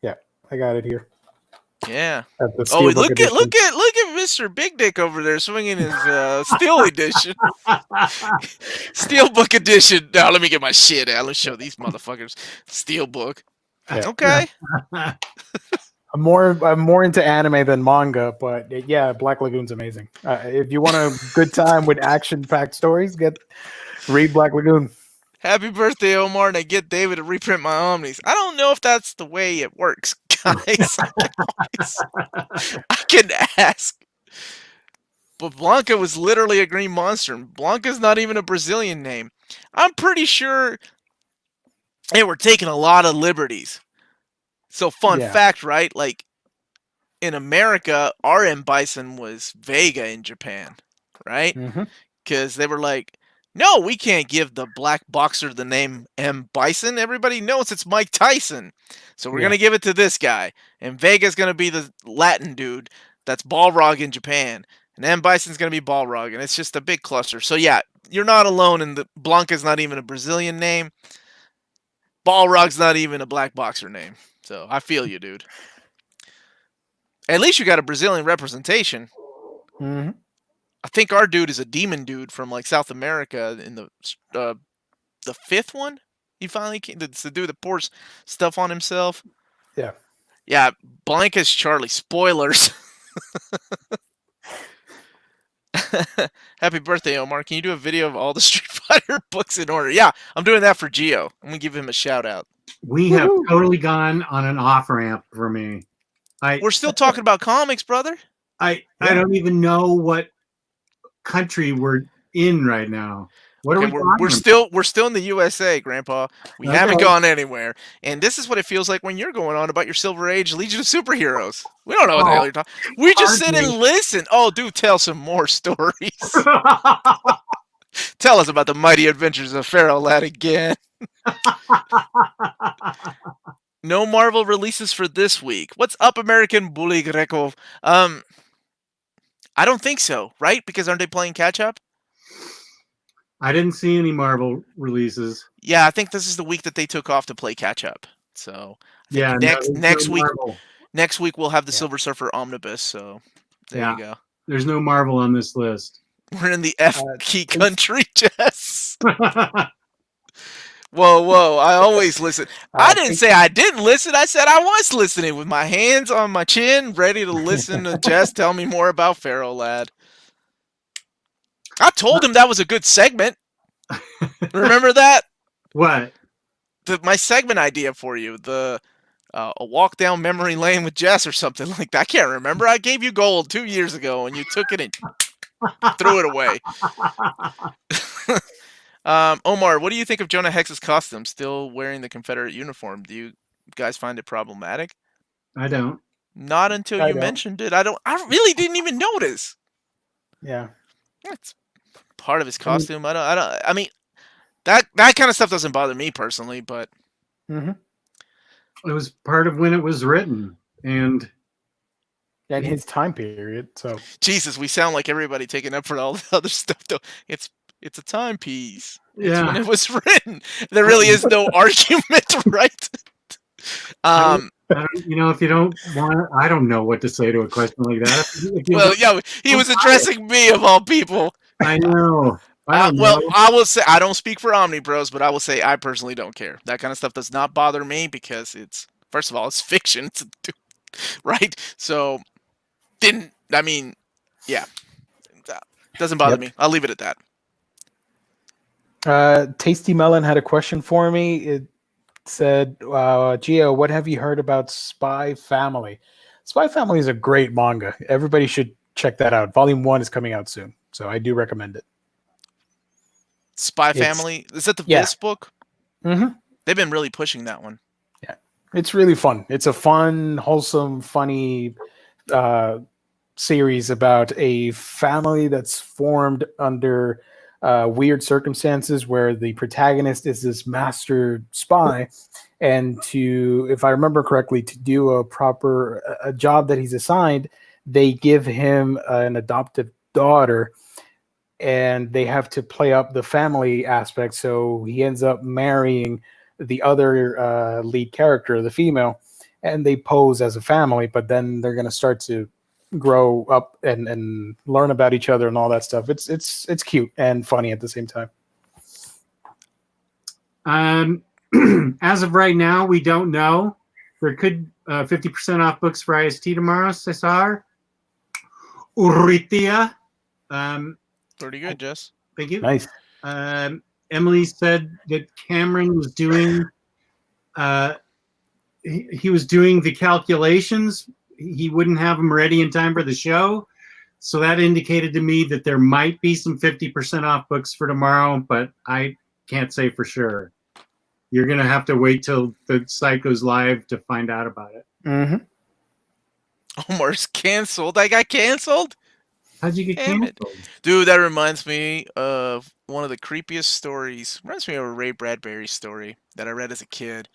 Yeah, I got it here. Yeah. Oh, look at Mr. Big Dick over there swinging his Steel Edition. Steelbook Edition. Now let me get my shit out. Let's show these motherfuckers Steelbook. Yeah. Okay. I'm more into anime than manga, but yeah, Black Lagoon's amazing. If you want a good time with action-packed stories, read Black Lagoon. Happy birthday, Omar, and I get David to reprint my Omnis. I don't know if that's the way it works, guys. I can ask. But Blanca was literally a green monster, and Blanca's not even a Brazilian name. I'm pretty sure they were taking a lot of liberties. So fun fact, right? Like, in America, our M. Bison was Vega in Japan, right? Because they were like, no, we can't give the black boxer the name M. Bison. Everybody knows it's Mike Tyson. So we're going to give it to this guy. And Vega's going to be the Latin dude that's Balrog in Japan. And M. Bison's going to be Balrog. And it's just a big cluster. So yeah, you're not alone. And Blanca's not even a Brazilian name. Balrog's not even a black boxer name. So I feel you, dude. At least you got a Brazilian representation. I think our dude is a demon dude from like South America in the 5th one. He finally came. It's the dude that pours stuff on himself. Yeah. Yeah. Blanca's Charlie. Spoilers. Happy birthday, Omar. Can you do a video of all the Street Fighter books in order? Yeah, I'm doing that for Gio. I'm going to give him a shout out. We have totally gone on an off ramp for me. We're still talking about comics, brother. I don't even know what country we're in right now. What are we're still in the USA, Grandpa. We haven't gone anywhere. And this is what it feels like when you're going on about your Silver Age Legion of Superheroes. We don't know what the hell you're talking. We just sit and listen. Oh, do tell some more stories. Tell us about the mighty adventures of Pharaoh Lad again. No Marvel releases for this week. What's up, American Bully Greco? I don't think so, right? Because aren't they playing catch up? I didn't see any Marvel releases. Yeah, I think this is the week that they took off to play catch up. So next week we'll have the Silver Surfer Omnibus. So there you go. There's no Marvel on this list. We're in the F key country, Jess. Whoa. I always listen. I didn't say I didn't listen. I said I was listening with my hands on my chin, ready to listen to Jess tell me more about Pharaoh Lad. I told him that was a good segment. Remember that? What? My segment idea for you. A walk down memory lane with Jess or something like that. I can't remember. I gave you gold 2 years ago and you took it and threw it away. Omar, what do you think of Jonah Hex's costume? Still wearing the Confederate uniform. Do you guys find it problematic? I don't. Not until you mentioned it. I really didn't even notice. Yeah. It's part of his costume. I mean, that kind of stuff doesn't bother me personally, but it was part of when it was written and his time period. So Jesus, we sound like everybody taking up for all the other stuff though. It's a timepiece. It's when it was written. There really is no argument, right? If you don't want, I don't know what to say to a question like that. Well, yeah, he was addressing me of all people. I know. Well, I will say I don't speak for OmniBros, but I will say I personally don't care. That kind of stuff does not bother me because first of all, it's fiction, right? So, doesn't bother me. I'll leave it at that. Tasty Melon had a question for me. It said, Gio, what have you heard about Spy Family? Spy Family is a great manga. Everybody should check that out. Volume 1 is coming out soon, so I do recommend it. Spy Family? Is that the Viz book? Mm-hmm. They've been really pushing that one. Yeah. It's really fun. It's a fun, wholesome, funny series about a family that's formed under weird circumstances where the protagonist is this master spy, and if I remember correctly, to do a job that he's assigned, they give him an adoptive daughter, and they have to play up the family aspect. So he ends up marrying the other lead character, the female, and they pose as a family, but then they're going to start to grow up and learn about each other and all that stuff. It's cute and funny at the same time. As of right now, we don't know. There could 50% off books for IST tomorrow, Cesar. Urritia. Pretty good, Jess. Thank you. Nice. Emily said that Cameron was doing he was doing the calculations. He wouldn't have them ready in time for the show. So that indicated to me that there might be some 50% off books for tomorrow, but I can't say for sure. You're going to have to wait till the site goes live to find out about it. Mm-hmm. Omar's canceled. I got canceled? How'd you get canceled? Dude, that reminds me of one of the creepiest stories. Reminds me of a Ray Bradbury story that I read as a kid.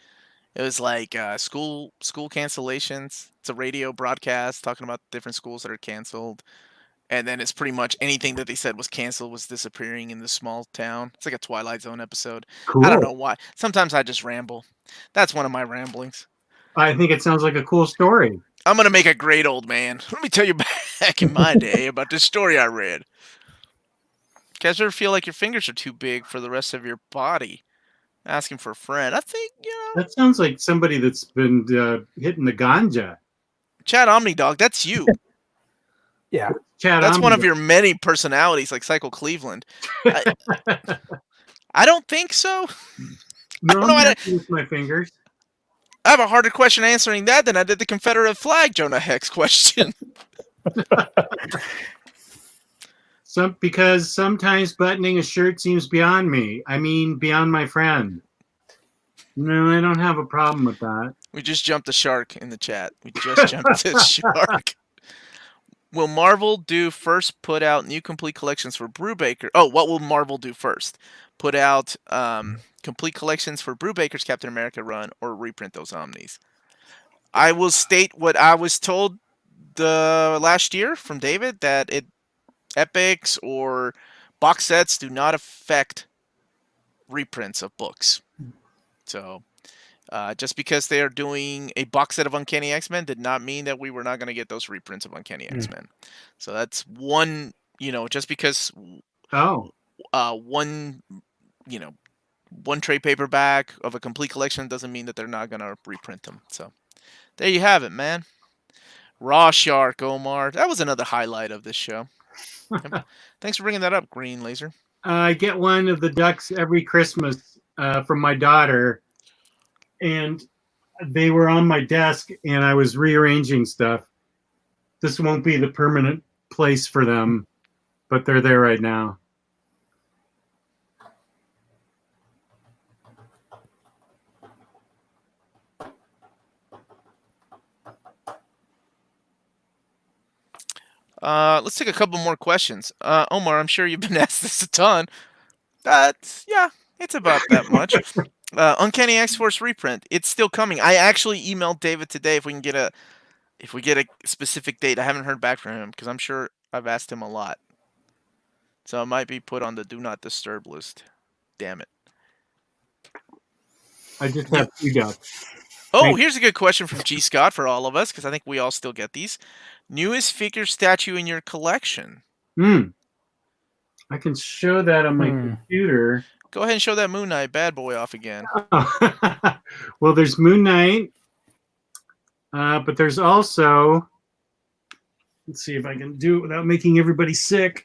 It was like school cancellations. It's a radio broadcast talking about different schools that are canceled. And then it's pretty much anything that they said was canceled was disappearing in this small town. It's like a Twilight Zone episode. Cool. I don't know why. Sometimes I just ramble. That's one of my ramblings. I think it sounds like a cool story. I'm going to make a great old man. Let me tell you back in my day about this story I read. You guys ever feel like your fingers are too big for the rest of your body? Asking for a friend. I think, That sounds like somebody that's been hitting the ganja. Chad Omnidog, that's you. Yeah. Chad that's Omnidog. One of your many personalities, like Psycho Cleveland. I don't think so. No, I'm with my fingers. I have a harder question answering that than I did the Confederate flag Jonah Hex question. Because sometimes buttoning a shirt seems beyond me. I mean, beyond my friend. No, I don't have a problem with that. We just jumped the shark in the chat. We just jumped the shark. Will Marvel do first put out new complete collections for Brubaker? Oh, what will Marvel do first? Put out complete collections for Brubaker's Captain America run or reprint those Omnis? I will state what I was told last year from David, that epics or box sets do not affect reprints of books. So just because they are doing a box set of Uncanny X-Men did not mean that we were not going to get those reprints of Uncanny X-Men. So that's one, just because Oh, one trade paperback of a complete collection doesn't mean that they're not gonna reprint them. So there you have it, man. Raw Shark, Omar. That was another highlight of this show. Thanks for bringing that up, Green Laser. I get one of the ducks every Christmas from my daughter, and they were on my desk, and I was rearranging stuff. This won't be the permanent place for them, but they're there right now. Let's take a couple more questions. Omar, I'm sure you've been asked this a ton. Yeah, it's about that much. Uncanny X-Force reprint. It's still coming. I actually emailed David today if we get a specific date. I haven't heard back from him because I'm sure I've asked him a lot. So it might be put on the do not disturb list. Damn it. I just have 2 ducks. Oh, here's a good question from G. Scott for all of us, because I think we all still get these. Newest figure statue in your collection? I can show that on my computer. Go ahead and show that Moon Knight bad boy off again. Well, there's Moon Knight, but there's also, let's see if I can do it without making everybody sick.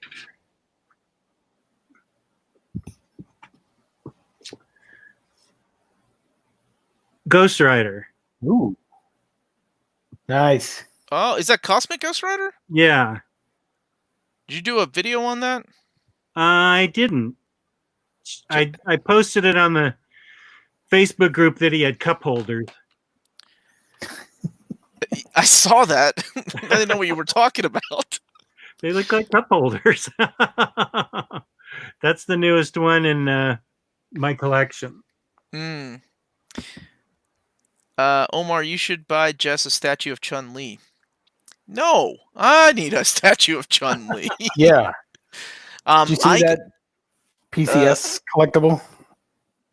Ghost Rider. Ooh. Nice. Oh, is that Cosmic Ghost Rider? Yeah. Did you do a video on that? I didn't. I posted it on the Facebook group that he had cup holders. I saw that. I didn't know what you were talking about. They look like cup holders. That's the newest one in my collection. Omar, you should buy Jess a statue of Chun-Li. No, I need a statue of Chun-Li. Yeah. Did you see that PCS collectible?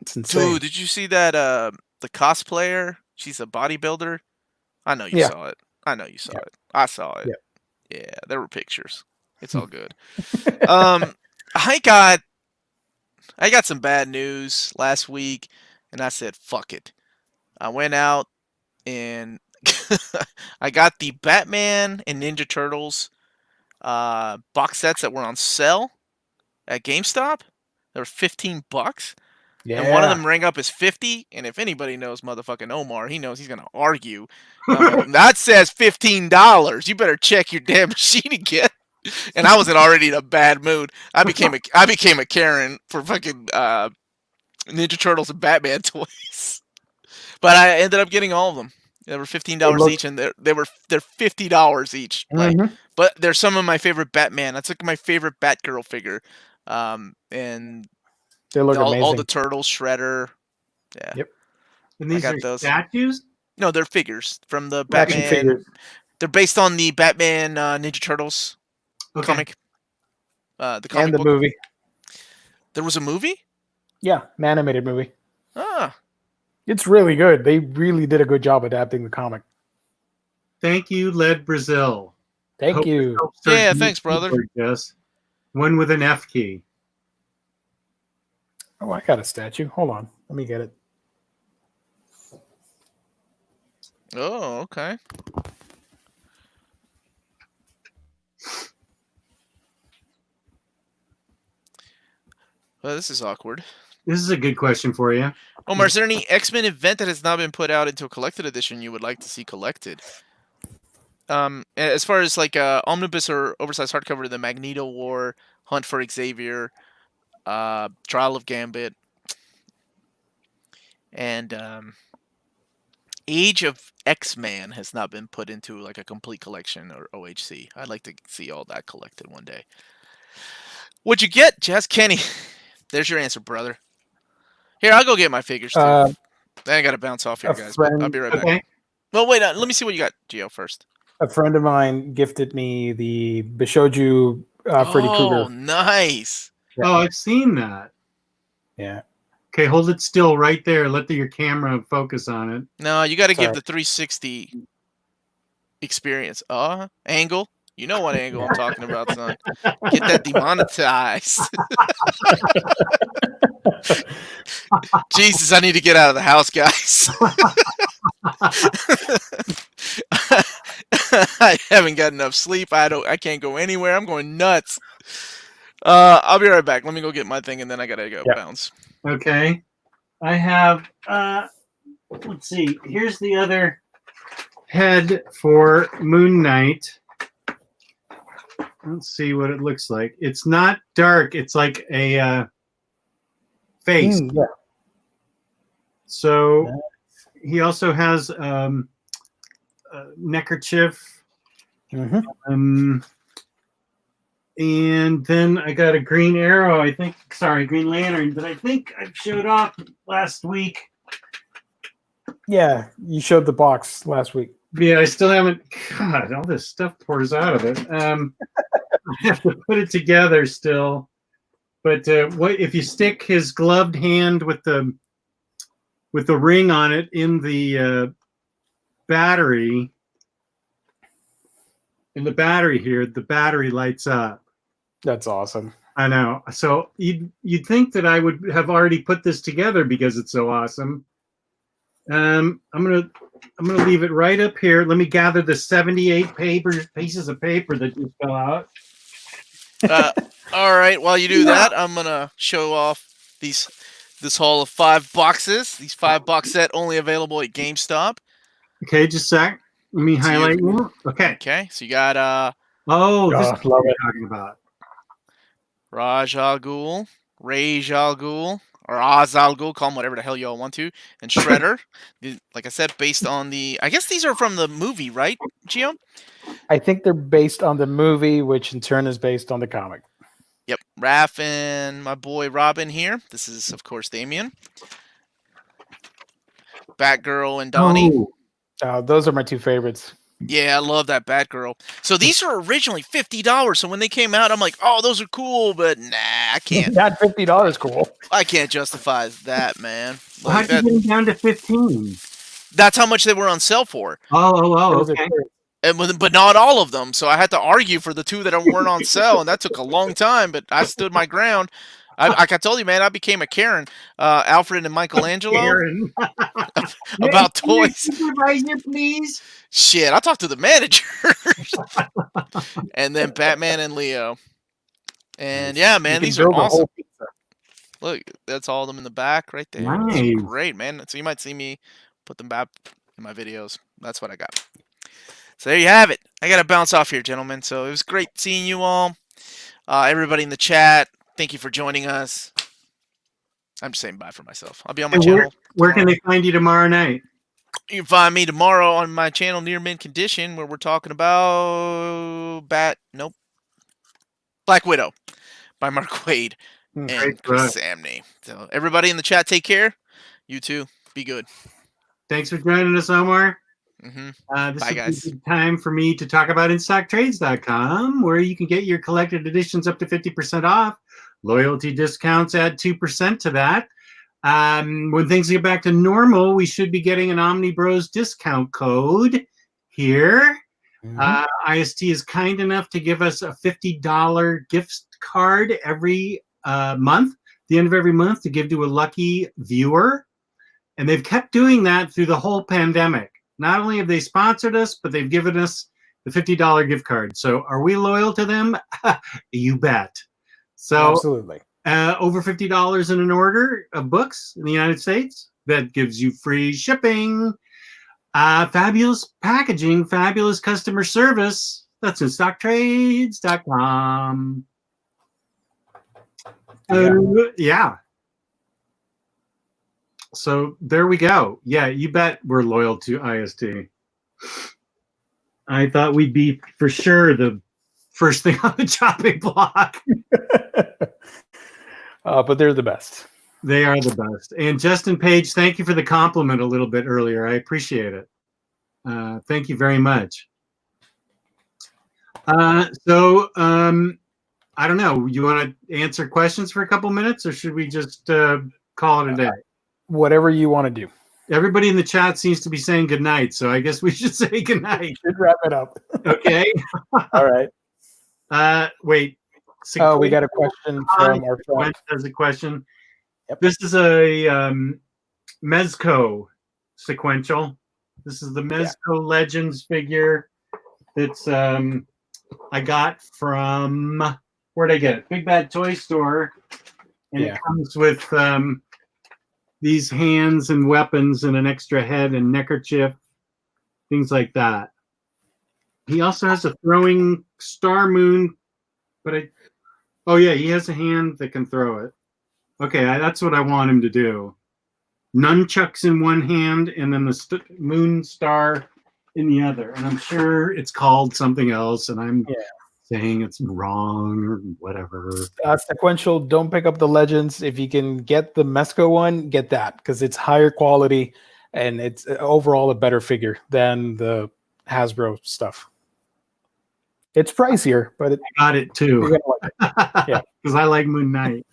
It's insane. Dude, did you see that the cosplayer? She's a bodybuilder. I know you saw it. I know you saw it. I saw it. Yeah, there were pictures. It's all good. I got some bad news last week, and I said, fuck it. I went out and I got the Batman and Ninja Turtles box sets that were on sale at GameStop. They were $15. Yeah. And one of them rang up as 50. And if anybody knows motherfucking Omar, he knows he's gonna argue. That says $15. You better check your damn machine again. And I wasn't already in a bad mood. I became a Karen for fucking Ninja Turtles and Batman toys. But I ended up getting all of them. They were $15 each, and they're $50 each. Like, but they're some of my favorite Batman. That's like my favorite Batgirl figure. And they look amazing. All the turtles, Shredder. Yeah. Yep. And these are those statues? No, they're figures from the Batman. They're based on the Batman Ninja Turtles comic. The comic and the book. movie. There was a movie? Yeah, an animated movie. Ah. It's really good. They really did a good job adapting the comic. Thank you, Led Brazil. Thank you. Yeah, thanks, brother. Yes. One with an F key. Oh, I got a statue. Hold on. Let me get it. Oh, okay. Well, this is awkward. This is a good question for you. Omar, is there any X-Men event that has not been put out into a collected edition you would like to see collected? As far as like omnibus or oversized hardcover, the Magneto War, Hunt for Xavier, Trial of Gambit, and Age of X-Man has not been put into like a complete collection or OHC. I'd like to see all that collected one day. What'd you get, Jess? Kenny? There's your answer, brother. Here, I'll go get my figures too. I got to bounce off here, guys. I'll be right back. Well, wait. Let me see what you got, Gio, first. A friend of mine gifted me the Bishoju Freddy Krueger. Oh, nice. Yeah. Oh, I've seen that. Yeah. Okay, hold it still right there. Let your camera focus on it. No, you got to give the 360 experience. Angle. You know what angle I'm talking about, son. Get that demonetized. Jesus, I need to get out of the house, guys. I haven't got enough sleep. I can't go anywhere. I'm going nuts. I'll be right back. Let me go get my thing, and then I gotta go bounce. Okay. I have. Let's see. Here's the other head for Moon Knight. Let's see what it looks like. It's not dark. It's like a face. Yeah. So he also has a neckerchief. Mm-hmm. And then I got a Green Arrow, Green Lantern, that I think I showed off last week. Yeah, you showed the box last week. Yeah, I still haven't. God, all this stuff pours out of it. I have to put it together still. But what if you stick his gloved hand with the ring on it in the battery? In the battery here, the battery lights up. That's awesome. I know. So you'd think that I would have already put this together because it's so awesome. I'm gonna leave it right up here. Let me gather the 78 pieces of paper that just fell out. All right. While you do that, I'm gonna show off this haul of 5 boxes. These 5-box set only available at GameStop. Okay, just a sec. Let me highlight you. Okay. Okay. So you got this is love what we're it. talking about. Raj Al Ghul, Raj Al Ghul, or Oz Al Ghul, call him whatever the hell y'all want to, and Shredder. Like I said, based on I guess these are from the movie, right, Gio? I think they're based on the movie, which in turn is based on the comic. Yep. Raph and my boy Robin here. This is, of course, Damien. Batgirl and Donnie. Those are my 2 favorites. Yeah, I love that Batgirl. So these are originally $50. So when they came out, I'm like, oh, those are cool, but nah, I can't. Not $50 cool. I can't justify that, man. How'd you get them down to 15? That's how much they were on sale for. Okay. But not all of them. So I had to argue for the 2 that weren't on sale, and that took a long time. But I stood my ground. Like I told you, man, I became a Karen. Alfred and Michelangelo. Karen. About toys. Supervisor, please. Shit, I'll talk to the manager. And then Batman and Leo. And yeah, man, these are awesome. Look, that's all of them in the back right there. Nice. Great, man. So you might see me put them back in my videos. That's what I got. So there you have it. I got to bounce off here, gentlemen. So it was great seeing you all. Everybody in the chat, thank you for joining us. I'm just saying bye for myself. I'll be on my channel. Where can they find you tomorrow night? You can find me tomorrow on my channel, Near Mint Condition, where we're talking about Black Widow by Mark Waid and Chris Samney. So everybody in the chat, take care. You too. Be good. Thanks for joining us, Omar. Mm-hmm. Bye, guys. Time for me to talk about InStockTrades.com, where you can get your collected editions up to 50% off. Loyalty discounts add 2% to that. When things get back to normal, we should be getting an OmniBros discount code here. IST is kind enough to give us a $50 gift card every month, the end of every month, to give to a lucky viewer. And they've kept doing that through the whole pandemic. Not only have they sponsored us, but they've given us the $50 gift card. So are we loyal to them? You bet. So absolutely. Over $50 in an order of books in the United States. That gives you free shipping. Fabulous packaging, fabulous customer service. That's InStockTrades.com. Yeah. So there we go. Yeah, you bet we're loyal to IST. I thought we'd be for sure the first thing on the chopping block. But they're the best. They are the best. And Justin Page, thank you for the compliment a little bit earlier. I appreciate it. Thank you very much. I don't know. You want to answer questions for a couple minutes, or should we just call it a day? Whatever you want to do. Everybody in the chat seems to be saying goodnight, so I guess we should say goodnight. Should wrap it up. Okay. All right. Wait. Oh, we got a question from our friend. Has a question. Yep. This is a Mezco sequential. This is the Mezco Legends figure. It's I got from, where'd I get it? Big Bad Toy Store. And it comes with these hands and weapons and an extra head and neckerchief, things like that. He also has a throwing star moon, but he has a hand that can throw it. Okay, that's what I want him to do. Nunchucks in one hand and then the moon star in the other. And I'm sure it's called something else, and I'm saying it's wrong or whatever. Sequential, don't pick up the Legends. If you can get the Mezco one, get that, because it's higher quality and it's overall a better figure than the Hasbro stuff. It's pricier, but I got it too. You're gonna like it. Yeah, because I like Moon Knight.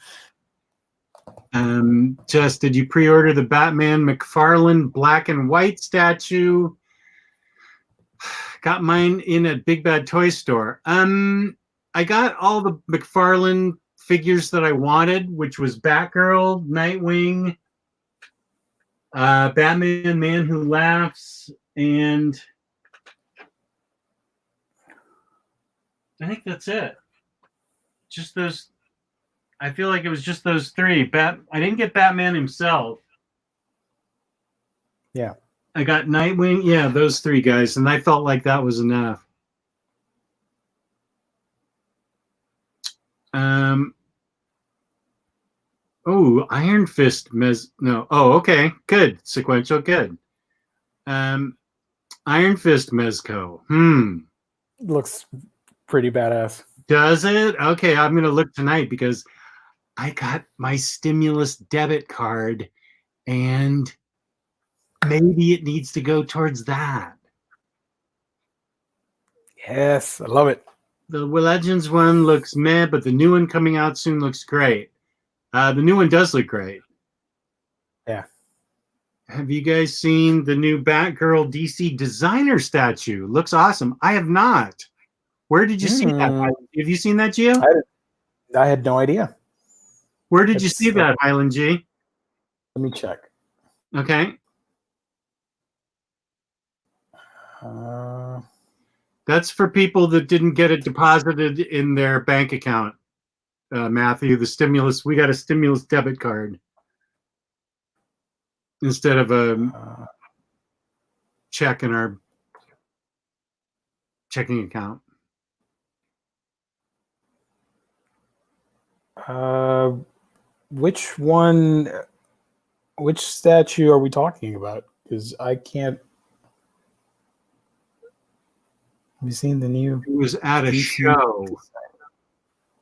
Just, did you pre-order the Batman McFarlane black and white statue? Got mine in a Big Bad Toy Store. I got all the McFarlane figures that I wanted, which was Batgirl, Nightwing, Batman, Man Who Laughs, and I think that's it. Just those. I feel like it was just those three. I didn't get Batman himself. Yeah. I got Nightwing. Yeah, those three guys. And I felt like that was enough. Iron Fist. No. Oh, okay. Good. Sequential. Good. Iron Fist Mezco. Looks pretty badass. Does it? Okay, I'm going to look tonight because I got my stimulus debit card and maybe it needs to go towards that. Yes, I love it. The Legends one looks meh, but the new one coming out soon looks great. The new one does look great. Yeah. Have you guys seen the new Batgirl DC designer statue? Looks awesome. I have not. Where did you see that? Have you seen that, Gio? I had no idea. Where did you see that, Highland G? Let me check. Okay. That's for people that didn't get it deposited in their bank account, Matthew. The stimulus, we got a stimulus debit card instead of a check in our checking account. Which statue are we talking about? Because I can't. Have you seen the new? It was at a show.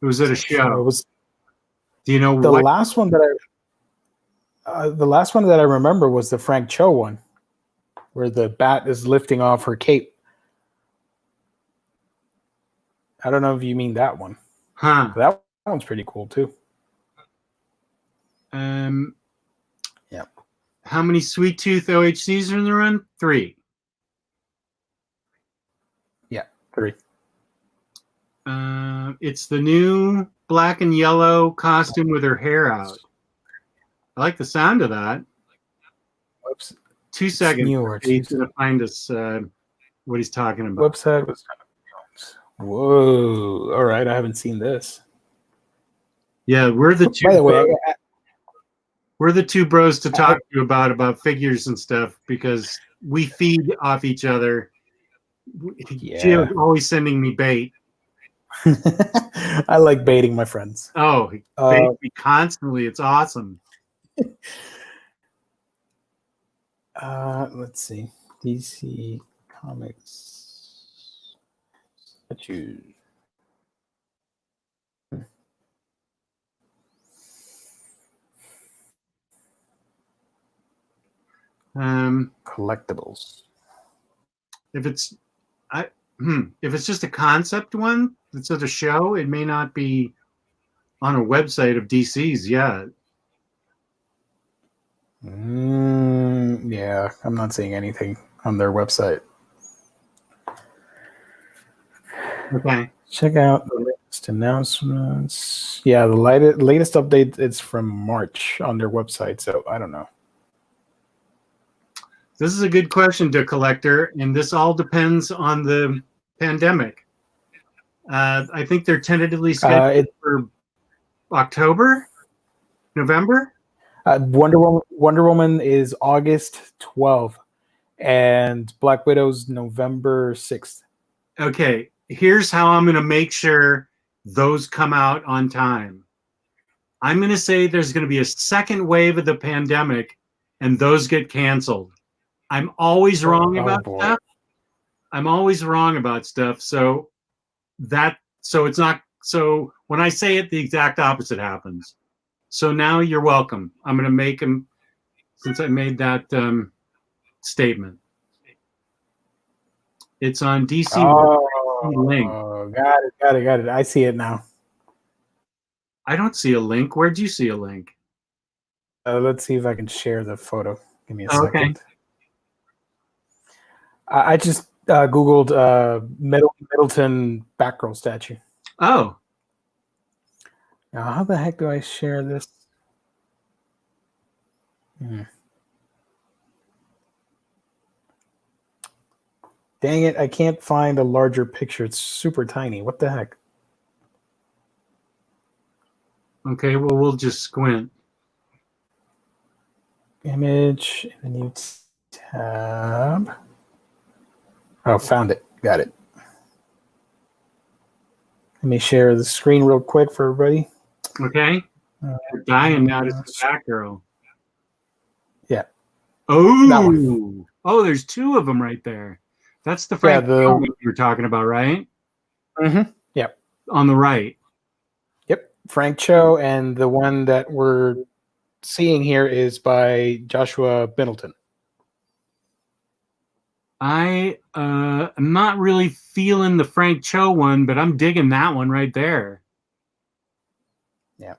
It was at a show. Do you know the what? last one that I remember was the Frank Cho one, where the bat is lifting off her cape. I don't know if you mean that one. Huh. That one's pretty cool too. Yeah. How many Sweet Tooth OHCs are in the run? 3. Yeah, 3. It's the new black and yellow costume with her hair out. I like the sound of that. Whoops. 2 seconds. He's going to find us what he's talking about. Website was kind of. Whoa! All right, I haven't seen this. Yeah, we're the two. By the way, we're the two bros to talk to you about figures and stuff because we feed off each other. Yeah. Gio's always sending me bait. I like baiting my friends. Oh, he baits me constantly. It's awesome. Let's see. DC Comics statues. Collectibles. If it's just a concept one that's at a show, it may not be on a website of DC's yet. Yeah, I'm not seeing anything on their website. Okay. Check out the latest announcements. Yeah, the latest update is from March on their website, so I don't know. This is a good question to collector, and this all depends on the pandemic. I think they're tentatively scheduled for October, November. Wonder Woman is August 12th, and Black Widow's November 6th. Okay, here's how I'm going to make sure those come out on time. I'm going to say there's going to be a second wave of the pandemic, and those get canceled. I'm always wrong about stuff. I'm always wrong about stuff. So it's not. So when I say it, the exact opposite happens. So now you're welcome. I'm going to make them, since I made that statement. It's on DC link. Got it. I see it now. I don't see a link. Where'd you see a link? Let's see if I can share the photo. Give me a Okay. second. I just Googled Middleton Batgirl statue. Oh. Now, how the heck do I share this? Dang it, I can't find a larger picture. It's super tiny. What the heck? Okay, well, we'll just squint. Image, and a new tab. Oh, found it. Got it. Let me share the screen real quick for everybody. Okay. We're dying now to see Batgirl. Yeah. Oh. Oh, there's two of them right there. That's the Frank Cho you're talking about, right? Mm-hmm. Yep. On the right. Yep. Frank Cho, and the one that we're seeing here is by Joshua Middleton. I'm not really feeling the Frank Cho one, but I'm digging that one right there. Yeah.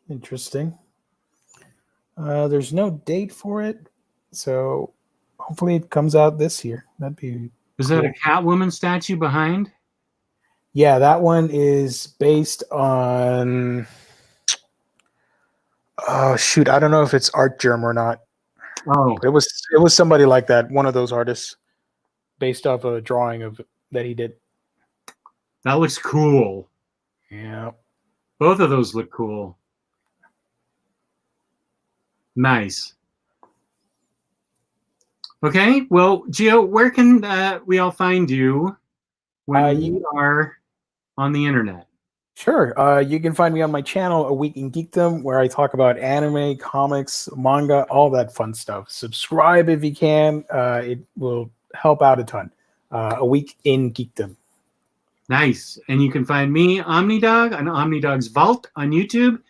Interesting. There's no date for it, so hopefully it comes out this year. That'd be Is cool. that a Catwoman statue behind? Yeah, that one is based on... Oh, shoot. I don't know if it's Art Germ or not. Oh. It was somebody like that, one of those artists, based off a drawing of that he did. That looks cool. Yeah. Both of those look cool. Nice. Okay, well, Gio, where can we all find you when you are on the internet? Sure. You can find me on my channel, A Week in Geekdom, where I talk about anime, comics, manga, all that fun stuff. Subscribe if you can. It will help out a ton. A Week in Geekdom. Nice. And you can find me, Omnidog, on Omnidog's Vault on YouTube,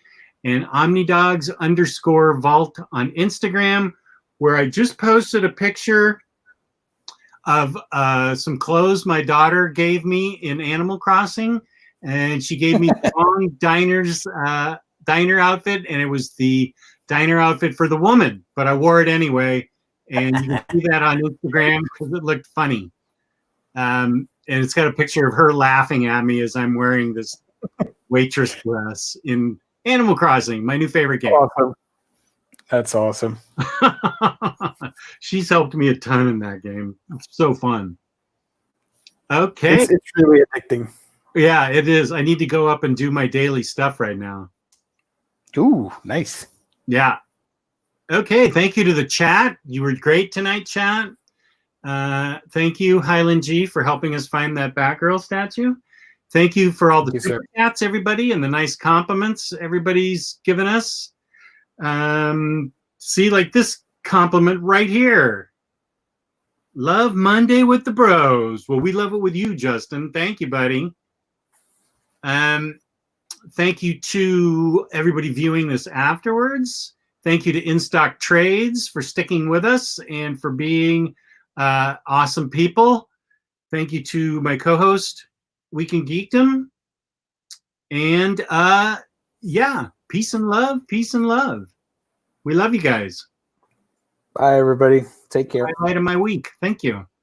and Omnidogs_Vault on Instagram, where I just posted a picture of some clothes my daughter gave me in Animal Crossing. And she gave me the wrong diner outfit, and it was the diner outfit for the woman, but I wore it anyway. And you can see that on Instagram because it looked funny. And it's got a picture of her laughing at me as I'm wearing this waitress dress in Animal Crossing, my new favorite game. Awesome. That's awesome. She's helped me a ton in that game. It's so fun. Okay. It's really addicting. Yeah, it is. I need to go up and do my daily stuff right now. Ooh, nice. Yeah. Okay, thank you to the chat. You were great tonight, chat. Thank you, Highland G, for helping us find that Batgirl statue. Thank you for all the super chats, everybody, and the nice compliments everybody's given us. See, like this compliment right here. Love Monday with the bros. Well, we love it with you, Justin. Thank you, buddy. Thank you to everybody viewing this afterwards. Thank you to InStock Trades for sticking with us and for being awesome people. Thank you to my co-host, Week in Geekdom. And yeah, peace and love. Peace and love. We love you guys. Bye, everybody. Take care. Highlight of my week. Thank you.